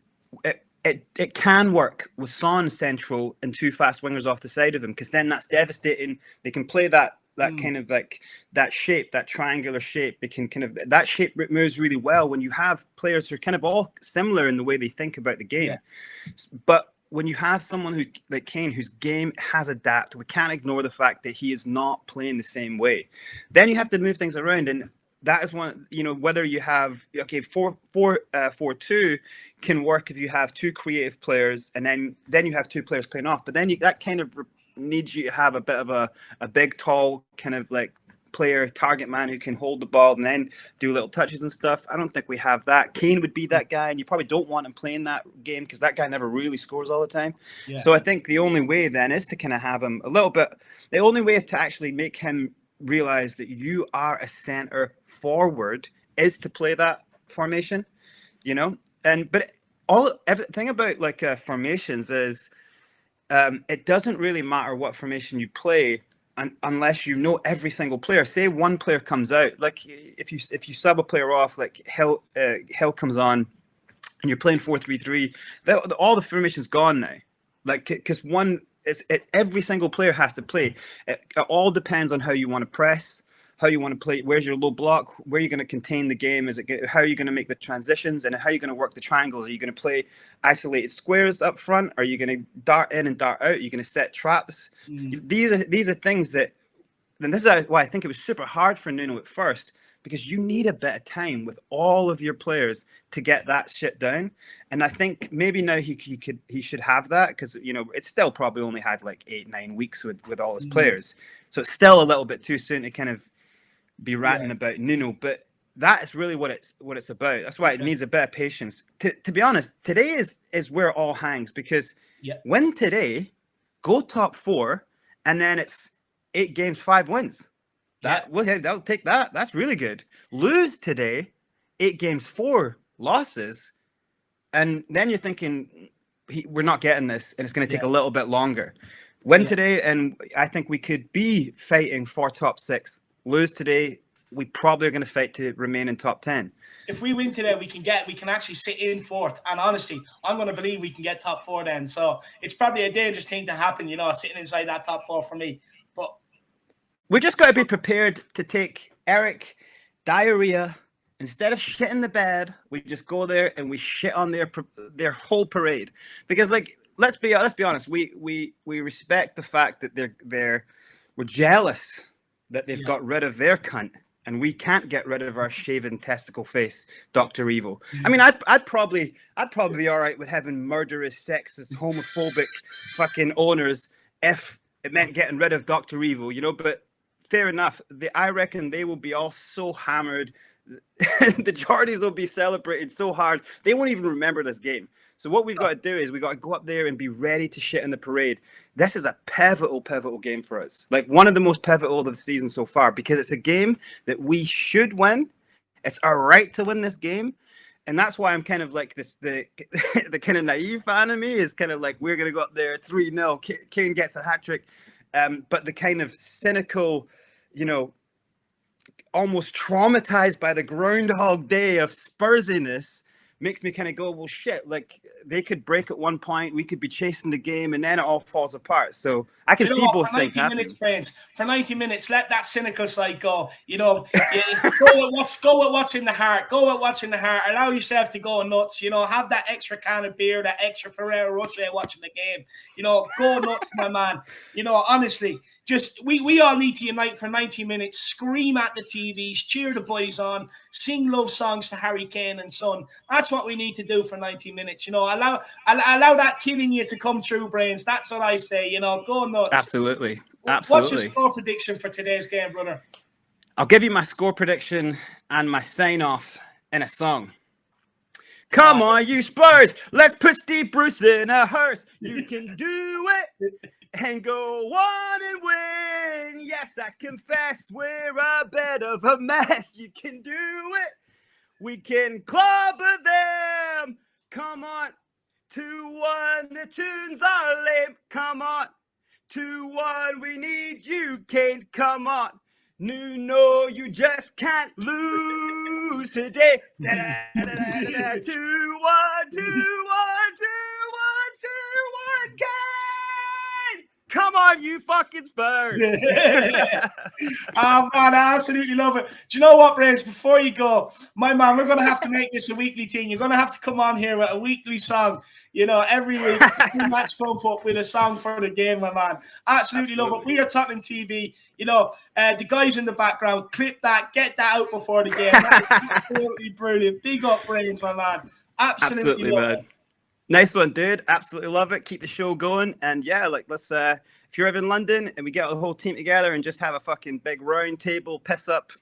It can work with Son central and two fast wingers off the side of him, because then that's devastating. They can play that that kind of like that shape, that triangular shape. They can that shape moves really well when you have players who are kind of all similar in the way they think about the game. But when you have someone who like Kane, whose game has adapted, we can't ignore the fact that he is not playing the same way. Then you have to move things around, and that is one. Whether you have 4-4-2 can work if you have two creative players, and then you have two players playing off. But then that kind of needs you to have a bit of a big, tall kind of like player, target man who can hold the ball and then do little touches and stuff. I don't think we have that. Kane would be that guy, and you probably don't want him playing that game because that guy never really scores all the time. So I think the only way then is to kind of have him a little bit. The only way to actually make him realize that you are a center forward is to play that formation, but everything about like formations is it doesn't really matter what formation you play unless you know every single player. Say one player comes out, like if you sub a player off, like Hill comes on, and you're playing 4-3-3, all the formation's gone now. Like because every single player has to play. It all depends on how you want to press, how you want to play, where's your low block, where you're going to contain the game, how are you going to make the transitions, and how are you going to work the triangles? Are you going to play isolated squares up front? Are you going to dart in and dart out? Are you going to set traps? These are things that, and this is why I think it was super hard for Nuno at first, because you need a bit of time with all of your players to get that shit down. And I think maybe now he should have that, because it's still probably only had like 8-9 weeks with all his players, so it's still a little bit too soon to kind of be ranting about Nuno, but that is really what it's about. That's why it needs a bit of patience. To be honest, today is where it all hangs, because win today, go top 4, and then it's 8 games, 5 wins. They'll take that. That's really good. Lose today, 8 games, 4 losses, and then you're thinking we're not getting this, and it's going to take a little bit longer. Win today, and I think we could be fighting for top 6. Lose today, we probably are going to fight to remain in top 10. If we win today, we can actually sit in 4th. And honestly, I'm going to believe we can get top 4 then. So it's probably a dangerous thing to happen, sitting inside that top 4 for me. But we just got to be prepared to take Eric diarrhea. Instead of shit in the bed, we just go there and we shit on their whole parade. Because let's be honest, we respect the fact that we're jealous that they've got rid of their cunt, and we can't get rid of our shaven testicle face, Dr. Evil. I mean, I'd probably be all right with having murderous, sexist, homophobic fucking owners if it meant getting rid of Dr. Evil, but fair enough. I reckon they will be all so hammered. The Geordies will be celebrating so hard, they won't even remember this game. So what we've got to do is we got to go up there and be ready to shit in the parade. This is a pivotal game for us. Like one of the most pivotal of the season so far, because it's a game that we should win. It's our right to win this game. And that's why I'm kind of like this, the kind of naive fan of me is kind of like, we're going to go up there 3-0. Kane gets a hat trick. But the kind of cynical, almost traumatized by the Groundhog Day of Spursiness makes me kind of go, well, shit, like they could break at one point, we could be chasing the game, and then it all falls apart. So I can see both things happening. For 90 minutes, let that cynical side go. Go with what's in the heart. Go with what's in the heart. Allow yourself to go nuts. Have that extra can of beer, that extra Ferrero Rocher watching the game. Go nuts, my man. Honestly, just we all need to unite for 90 minutes. Scream at the TVs, cheer the boys on, sing love songs to Harry Kane and son. That's what we need to do for 90 minutes. Allow that killing you to come through, brains. That's what I say. Go nuts. Absolutely. What's your score prediction for today's game, brother? I'll give you my score prediction and my sign off in a song. Come on, you Spurs. Let's put Steve Bruce in a hearse. You can do it and go on and win. Yes, I confess we're a bit of a mess. You can do it. We can clobber them. Come on. 2-1. The tunes are lame. Come on. 2-1. We need you, Kane. Come on. No, you just can't lose today. 2-1, 2-1, 2-1, 2-1, 2-1, Kane! Come on, you fucking Spurs. Oh man, I absolutely love it. Do you know what, Brains? Before you go, my man, we're going to have to make this a weekly thing. You're going to have to come on here with a weekly song, every week. Match pump up with a song for the game, my man. Absolutely love it. We are Tottenham TV. The guys in the background, clip that, get that out before the game. That is absolutely brilliant. Big up, Brains, my man. Absolutely love man. it. Nice one, dude. Absolutely love it. Keep the show going. And yeah, let's if you're ever in London and we get the whole team together and just have a fucking big round table piss up.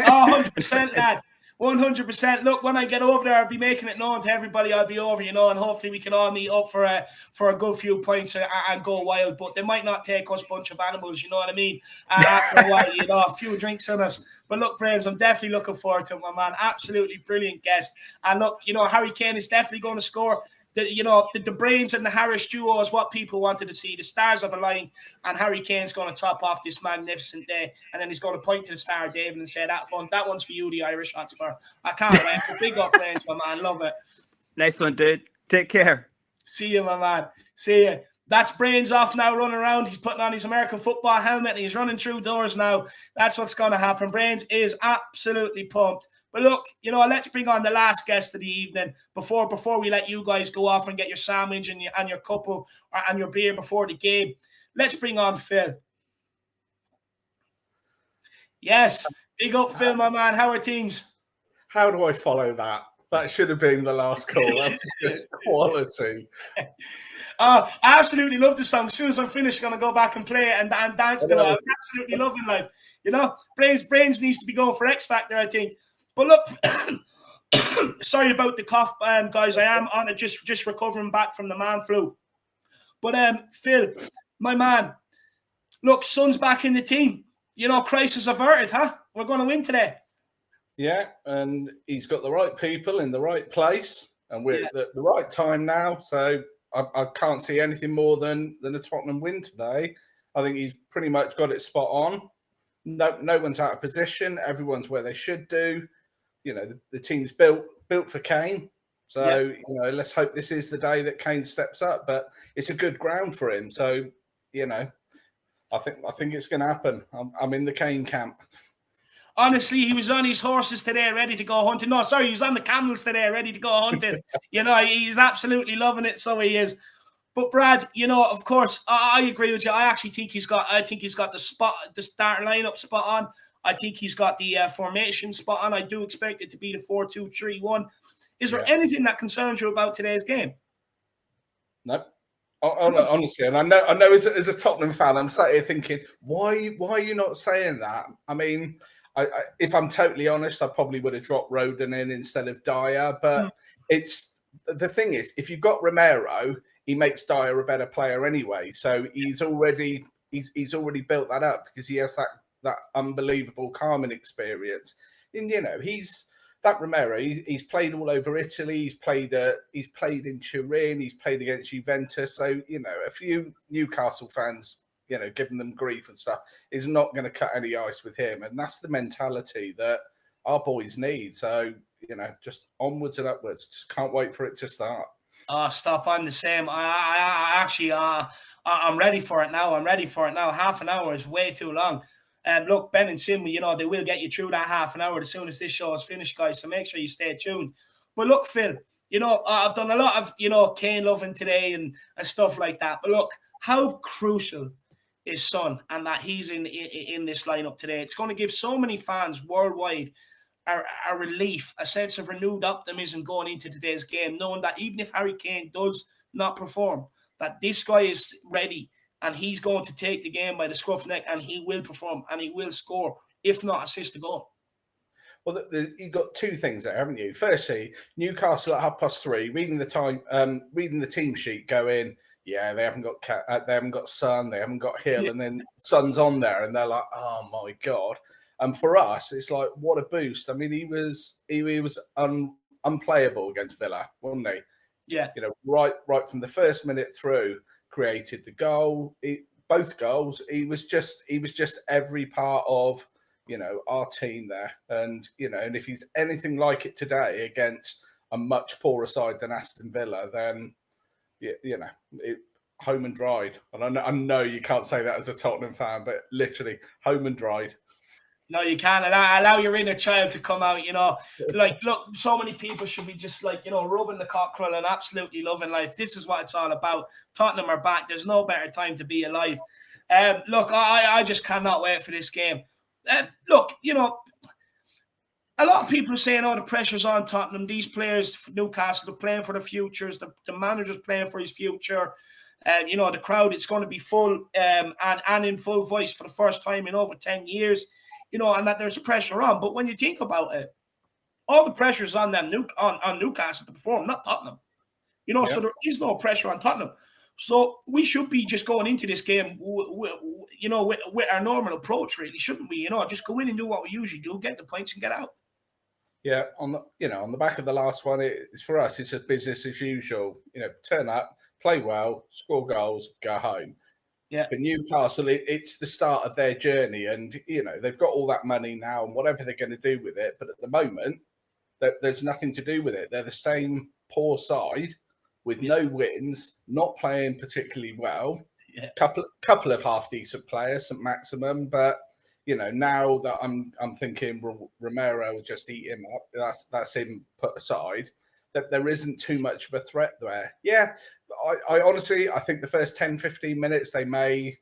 100%, lad. 100%. Look, when I get over there, I'll be making it known to everybody I'll be over, and hopefully we can all meet up for a good few points and go wild. But they might not take us bunch of animals, you know what I mean? After a while, a few drinks on us. But look, Brains, I'm definitely looking forward to it, my man. Absolutely brilliant guest. And look, Harry Kane is definitely going to score. The Brains and the Harris duo is what people wanted to see. The stars have aligned, and Harry Kane's going to top off this magnificent day. And then he's going to point to the Star of David and say, that one's for you, the Irish Hotspur. I can't wait. But big up, Brains, my man. Love it. Nice one, dude. Take care. See you, my man. See you. That's Brains off now, running around. He's putting on his American football helmet, and he's running through doors now. That's what's going to happen. Brains is absolutely pumped. But look, let's bring on the last guest of the evening before we let you guys go off and get your sandwich and your couple and your beer before the game. Let's bring on Phil. Yes, big up Phil, my man. How are things? How do I follow that? That should have been the last call. That was just quality. I absolutely love the song. As soon as I'm finished, I'm going to go back and play it and dance to it. I'm absolutely loving life. Brains needs to be going for X Factor, I think. But look, sorry about the cough, guys. I am on it, just recovering back from the man flu. But Phil, my man, look, Son's back in the team. Crisis averted, huh? We're going to win today. Yeah, and he's got the right people in the right place, and we're at the right time now. So I can't see anything more than a Tottenham win today. I think he's pretty much got it spot on. No one's out of position. Everyone's where they should do. The team's built for Kane. So, let's hope this is the day that Kane steps up. But it's a good ground for him. So, I think it's going to happen. I'm in the Kane camp. Honestly, he was on his horses today, ready to go hunting. No, sorry, he was on the camels today, ready to go hunting. He's absolutely loving it. So he is. But Brad, of course, I agree with you. I think he's got the starting lineup spot on. I think he's got the formation spot on. I do expect it to be the 4-2-3-1. Is there anything that concerns you about today's game? No. Honestly, and I know as a Tottenham fan, I'm sat here thinking, why are you not saying that? I mean, if I'm totally honest, I probably would have dropped Rodon in instead of Dyer. But it's the thing is, if you've got Romero, he makes Dyer a better player anyway. So he's already built that up because he has that unbelievable Carmen experience. And he's that Romero. He's played all over Italy. He's played in Turin. He's played against Juventus. So a few Newcastle fans, giving them grief and stuff, is not going to cut any ice with him. And that's the mentality that our boys need. So just onwards and upwards. Just can't wait for it to start. Stop on the same. I actually, I'm ready for it now. Half an hour is way too long. Look, Ben and Sim, they will get you through that half an hour as soon as this show is finished, guys. So make sure you stay tuned. But look, Phil, I've done a lot of, Kane loving today and stuff like that. But look, how crucial is Son and that he's in this lineup today? It's going to give so many fans worldwide a relief, a sense of renewed optimism going into today's game, knowing that even if Harry Kane does not perform, that this guy is ready and he's going to take the game by the scruff of the neck and he will perform and he will score, if not assist a goal. Well, you've got two things there, haven't you? Firstly, Newcastle at 3:30, reading the team sheet, going, yeah, they haven't got Son, they haven't got Hill, and then Son's on there, and they're like, oh my god. And for us, it's like, what a boost. I mean, he was unplayable against Villa, wasn't he? Yeah. Right from the first minute through, created the goal, both goals. He was just every part of, our team there. And, and if he's anything like it today against a much poorer side than Aston Villa, then, home and dried. And I know you can't say that as a Tottenham fan, but literally home and dried. No, you can't allow your inner child to come out, you know. Like, look, so many people should be just like, you know, rubbing the cockerel and absolutely loving life. This is what it's all about. Tottenham are back. There's no better time to be alive. Look, I just cannot wait for this game. Look, you know, a lot of people are saying, oh, the pressure's on Tottenham. These players, Newcastle, they're playing for the futures. The manager's playing for his future. You know, the crowd, it's going to be full and in full voice for the first time in over 10 years. You know, and that there's pressure on. But when you think about it, all the pressure's on them on Newcastle to perform, not Tottenham. You know, so there is no pressure on Tottenham. So we should be just going into this game, you know, with our normal approach, really, shouldn't we? You know, just go in and do what we usually do, get the points and get out. Yeah, on the back of the last one, it's for us. It's a business as usual. You know, turn up, play well, score goals, go home. Yeah. For Newcastle, it's the start of their journey, and you know they've got all that money now, and whatever they're going to do with it. But at the moment, there's nothing to do with it. They're the same poor side with no wins, not playing particularly well. Yeah. Couple of half decent players, St. Maximum, but you know now that I'm thinking Romero will just eat him up. That's him put aside. That there isn't too much of a threat there. Yeah, I honestly, I think the first 10, 15 minutes, they may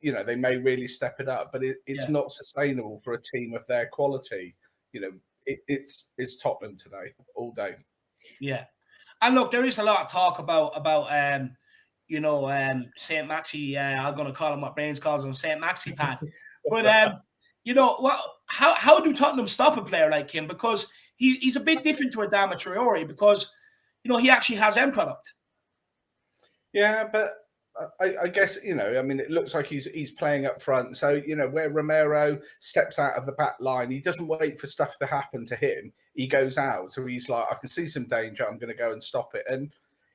really step it up, but it's not sustainable for a team of their quality. You know, it's Tottenham today, all day. Yeah. And look, there is a lot of talk about St. Maxi. I'm going to call him what Brains calls him, St. Maxi Pad. But, you know, how do Tottenham stop a player like him? Because he's a bit different to Adama Traore because, you know, he actually has end product. Yeah, but I guess, you know, I mean, it looks like he's playing up front. So, you know, where Romero steps out of the back line, he doesn't wait for stuff to happen to him. He goes out. So he's like, I can see some danger. I'm going to go and stop it. And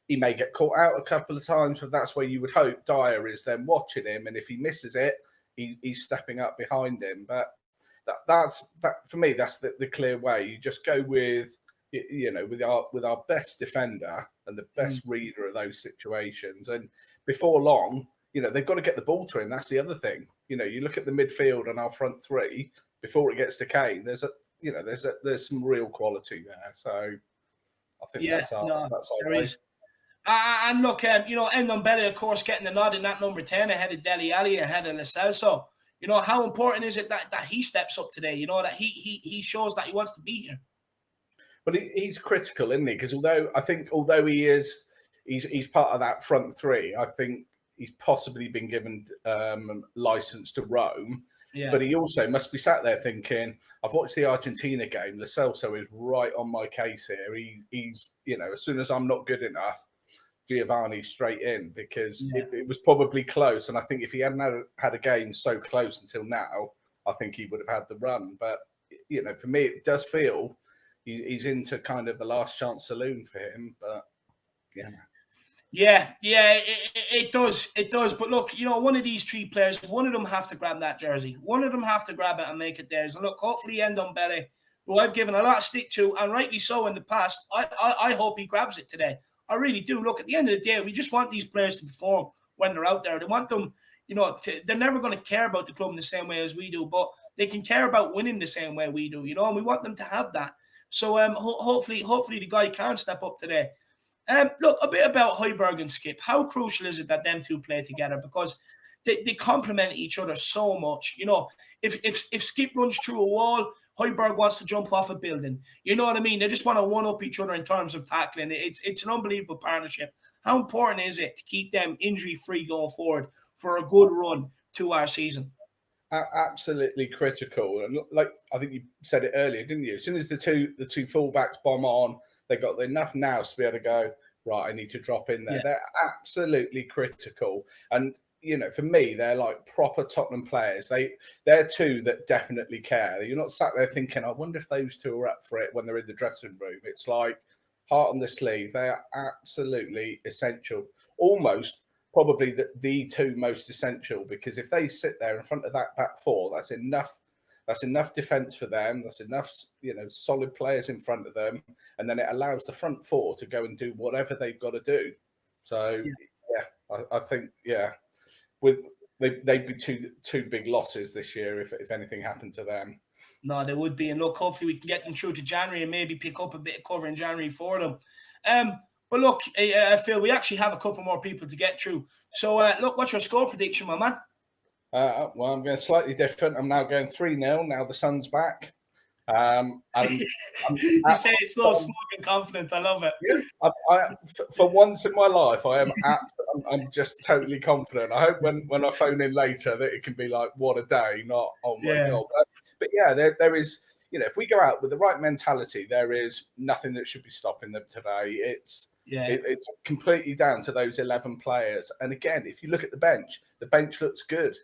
he may get caught out a couple of times, but that's where you would hope Dyer is then watching him. And if he misses it, he's stepping up behind him. But that's for me, that's the clear way. You just go with, you know, with our best defender and the best reader of those situations. And before long, you know, they've got to get the ball to him. That's the other thing. You know, you look at the midfield and our front three before it gets to Kane. There's some real quality there. So I think that's our way. And look, you know, Ndombele, of course, getting the nod in that number 10 ahead of Dele Alli, ahead of Lo Celso. You know, how important is it that he steps up today? You know, that he shows that he wants to be here. But he's critical, isn't he? Because although he's part of that front three, I think he's possibly been given license to roam. Yeah. But he also must be sat there thinking, I've watched the Argentina game. Lo Celso is right on my case here. He's you know, as soon as I'm not good enough, Giovanni straight in, because it was probably close. And I think if he hadn't had a game so close until now, I think he would have had the run. But, you know, for me, it does feel he's into kind of the last chance saloon for him. But, yeah, it does. It does. But look, you know, one of these three players, one of them have to grab that jersey. One of them have to grab it and make it theirs. And look, hopefully Ndombele, who I've given a lot of stick to, and rightly so in the past, I hope he grabs it today. I really do. Look, at the end of the day, we just want these players to perform when they're out there. They want them, you know, they're never going to care about the club in the same way as we do, but they can care about winning the same way we do, you know, and we want them to have that. So hopefully the guy can step up today. Look, a bit about Højbjerg and Skip. How crucial is it that them two play together? Because they complement each other so much. You know, if Skip runs through a wall, Højbjerg wants to jump off a building. You know what I mean? They just want to one-up each other in terms of tackling. It's an unbelievable partnership. How important is it to keep them injury-free going forward for a good run to our season? Absolutely critical. And like I think you said it earlier, didn't you? As soon as the two fullbacks bomb on, they got enough nous to be able to go, right, I need to drop in there. Yeah. They're absolutely critical. And you know, for me, they're like proper Tottenham players. They're two that definitely care. You're not sat there thinking, I wonder if those two are up for it when they're in the dressing room. It's like heart on the sleeve. They are absolutely essential. Almost probably the two most essential, because if they sit there in front of that back four, that's enough. That's enough defence for them. That's enough, you know, solid players in front of them. And then it allows the front four to go and do whatever they've got to do. So, yeah, I think, yeah, they'd be two big losses this year if anything happened to them. No, they would be. And look, hopefully we can get them through to January and maybe pick up a bit of cover in January for them. But look, Phil, we actually have a couple more people to get through. So, look, what's your score prediction, my man? Well, I'm going slightly different. I'm now going 3-0. Now the sun's back. I'm You say it so smug and confident. I love it. Yeah, for once in my life, I'm just totally confident. I hope when I phone in later that it can be like, what a day, not oh my god. But yeah, there is, if we go out with the right mentality, there is nothing that should be stopping them today. It's completely down to those 11 players. And again, if you look at the bench looks good.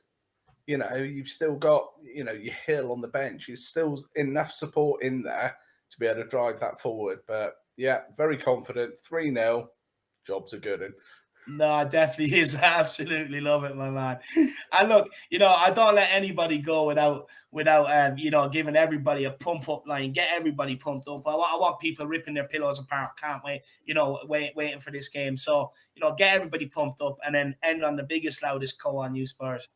You've still got, your Hill on the bench. There's still enough support in there to be able to drive that forward. But yeah, very confident. 3-0. Jobs are good. No, it definitely is. I absolutely love it, my man. And look, I don't let anybody go without giving everybody a pump up line, get everybody pumped up. I want people ripping their pillows apart. Can't wait, waiting for this game. So, get everybody pumped up and then end on the biggest, loudest "Go on, you Spurs."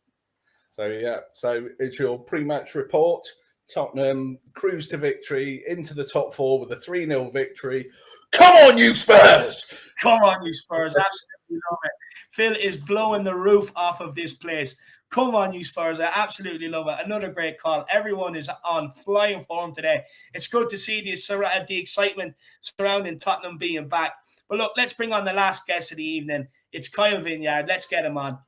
So yeah, so it's your pre-match report. Tottenham cruise to victory into the top 4 with a 3-0 victory. Come on, you Spurs! Come on, you Spurs! Absolutely love it. Phil is blowing the roof off of this place. Come on, you Spurs! I absolutely love it. Another great call. Everyone is on flying form today. It's good to see the excitement surrounding Tottenham being back. But look, let's bring on the last guest of the evening. It's Kyle Vineyard. Let's get him on.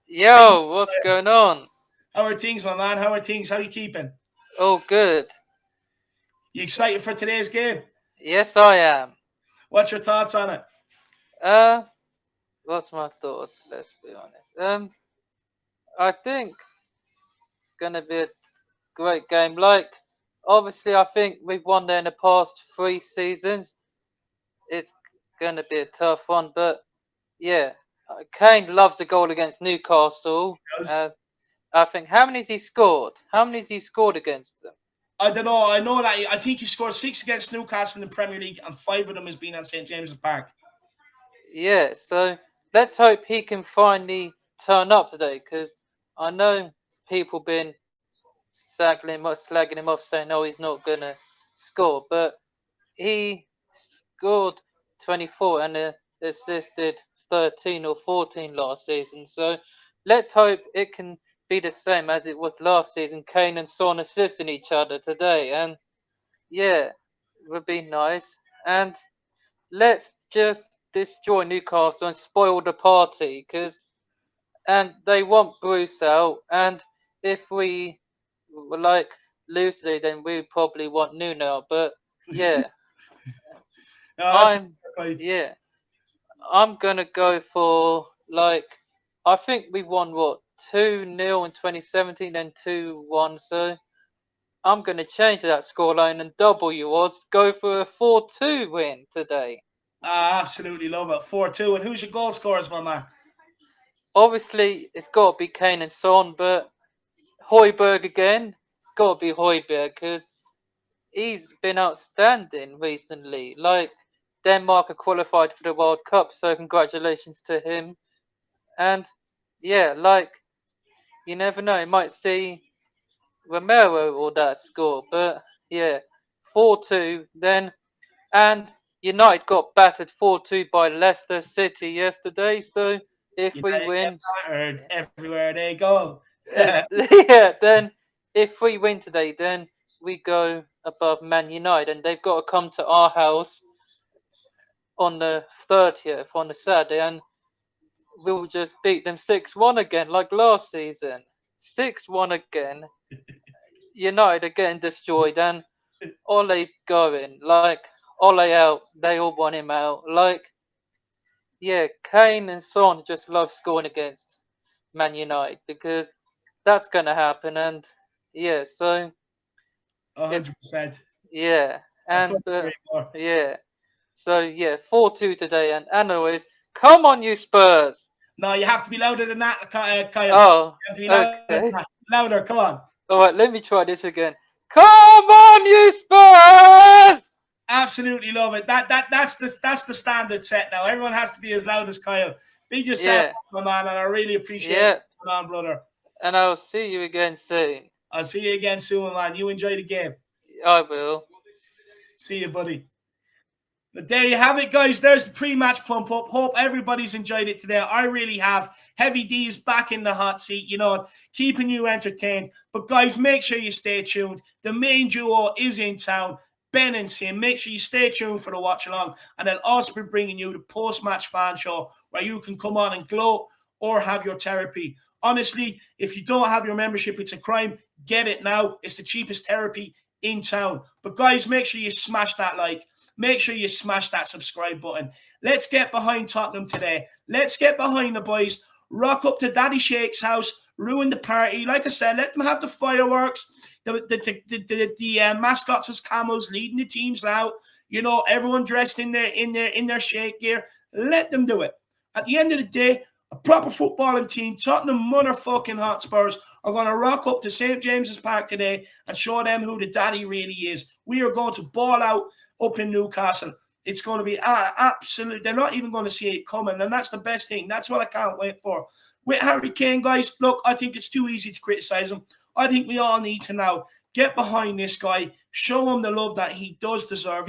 Yo, what's going on? How are things, my man? How are things? How are you keeping? Oh, good. You excited for today's game? Yes, I am. What's your thoughts on it? What's my thoughts? Let's be honest. I think it's gonna be a great game. Like, obviously, I think we've won there in the past 3 seasons. It's gonna be a tough one, but yeah, Kane loves the goal against Newcastle. I think how many has he scored? How many has he scored against them? I don't know. I know that I think he scored 6 against Newcastle in the Premier League, and 5 of them has been at St James's Park. Yeah, so let's hope he can finally turn up today, because I know people been slagging him off, saying, "Oh, he's not gonna score," but he scored 24 and assisted 13 or 14 last season. So let's hope it can be the same as it was last season. Kane and Son assisting each other today, and yeah, it would be nice. And let's just destroy Newcastle and spoil the party, and they want Bruce out. And if we lose today, then we probably want Nuno out. But yeah, I'm gonna go for I think we won 2-0 in 2017 and 2-1. So I'm gonna change that scoreline and double your odds. Go for a 4-2 win today. I absolutely love it. 4-2. And who's your goal scorers, my man? Obviously, it's got to be Kane and Son, but Højbjerg again. It's got to be Højbjerg because he's been outstanding recently. Like, Denmark are qualified for the World Cup, so congratulations to him. And yeah, you never know, you might see Romero or that score, but yeah, 4-2 then. And United got battered 4-2 by Leicester City yesterday, so if we win, everywhere they go. yeah, then if we win today, then we go above Man United, and they've got to come to our house on the 30th on the Saturday, and we'll just beat them 6-1 again, like last season. 6-1 again. United are getting destroyed, and Ole's going. Ole out, they all want him out. Yeah, Kane and Son just love scoring against Man United because that's going to happen. And yeah, so 100%. Yeah, and yeah, so yeah, 4-2 today, and anyways, come on, you Spurs! No, you have to be louder than that, Kyle. Oh, you have to be louder, okay. Louder, come on. All right, let me try this again. Come on, you Spurs! Absolutely love it. That's the standard set now. Everyone has to be as loud as Kyle. Big yourself, Yeah. my man, and I really appreciate Yeah. it, my man, brother. And I'll see you again soon. I'll see you again soon, my man. You enjoy the game. I will. See you, buddy. But there you have it, guys. There's the pre-match pump up. Hope everybody's enjoyed it today. I really have. Heavy D is back in the hot seat, keeping you entertained. But guys, make sure you stay tuned. The main duo is in town, Ben and Sim. Make sure you stay tuned for the watch along. And they'll also be bringing you the post-match fan show where you can come on and gloat or have your therapy. Honestly, if you don't have your membership, it's a crime. Get it now. It's the cheapest therapy in town. But guys, make sure you smash that like. Make sure you smash that subscribe button. Let's get behind Tottenham today. Let's get behind the boys. Rock up to Daddy Shake's house. Ruin the party. Like I said, let them have the fireworks. The mascots as camels leading the teams out. Everyone dressed in their Shake gear. Let them do it. At the end of the day, a proper footballing team, Tottenham motherfucking Hotspurs, are going to rock up to St. James's Park today and show them who the daddy really is. We are going to ball out up in Newcastle. It's going to be absolute. They're not even going to see it coming, and that's the best thing. That's what I can't wait for. With Harry Kane, guys, look, I think it's too easy to criticize him. I think we all need to now get behind this guy, show him the love that he does deserve.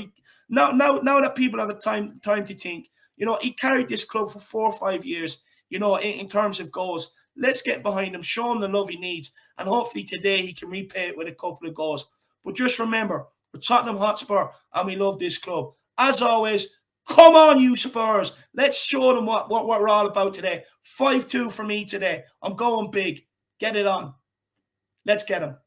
Now that people have a time to think, he carried this club for 4 or 5 years, in terms of goals. Let's get behind him, show him the love he needs, and hopefully today he can repay it with a couple of goals. But just remember, we're Tottenham Hotspur, and we love this club. As always, come on, you Spurs. Let's show them what we're all about today. 5-2 for me today. I'm going big. Get it on. Let's get them.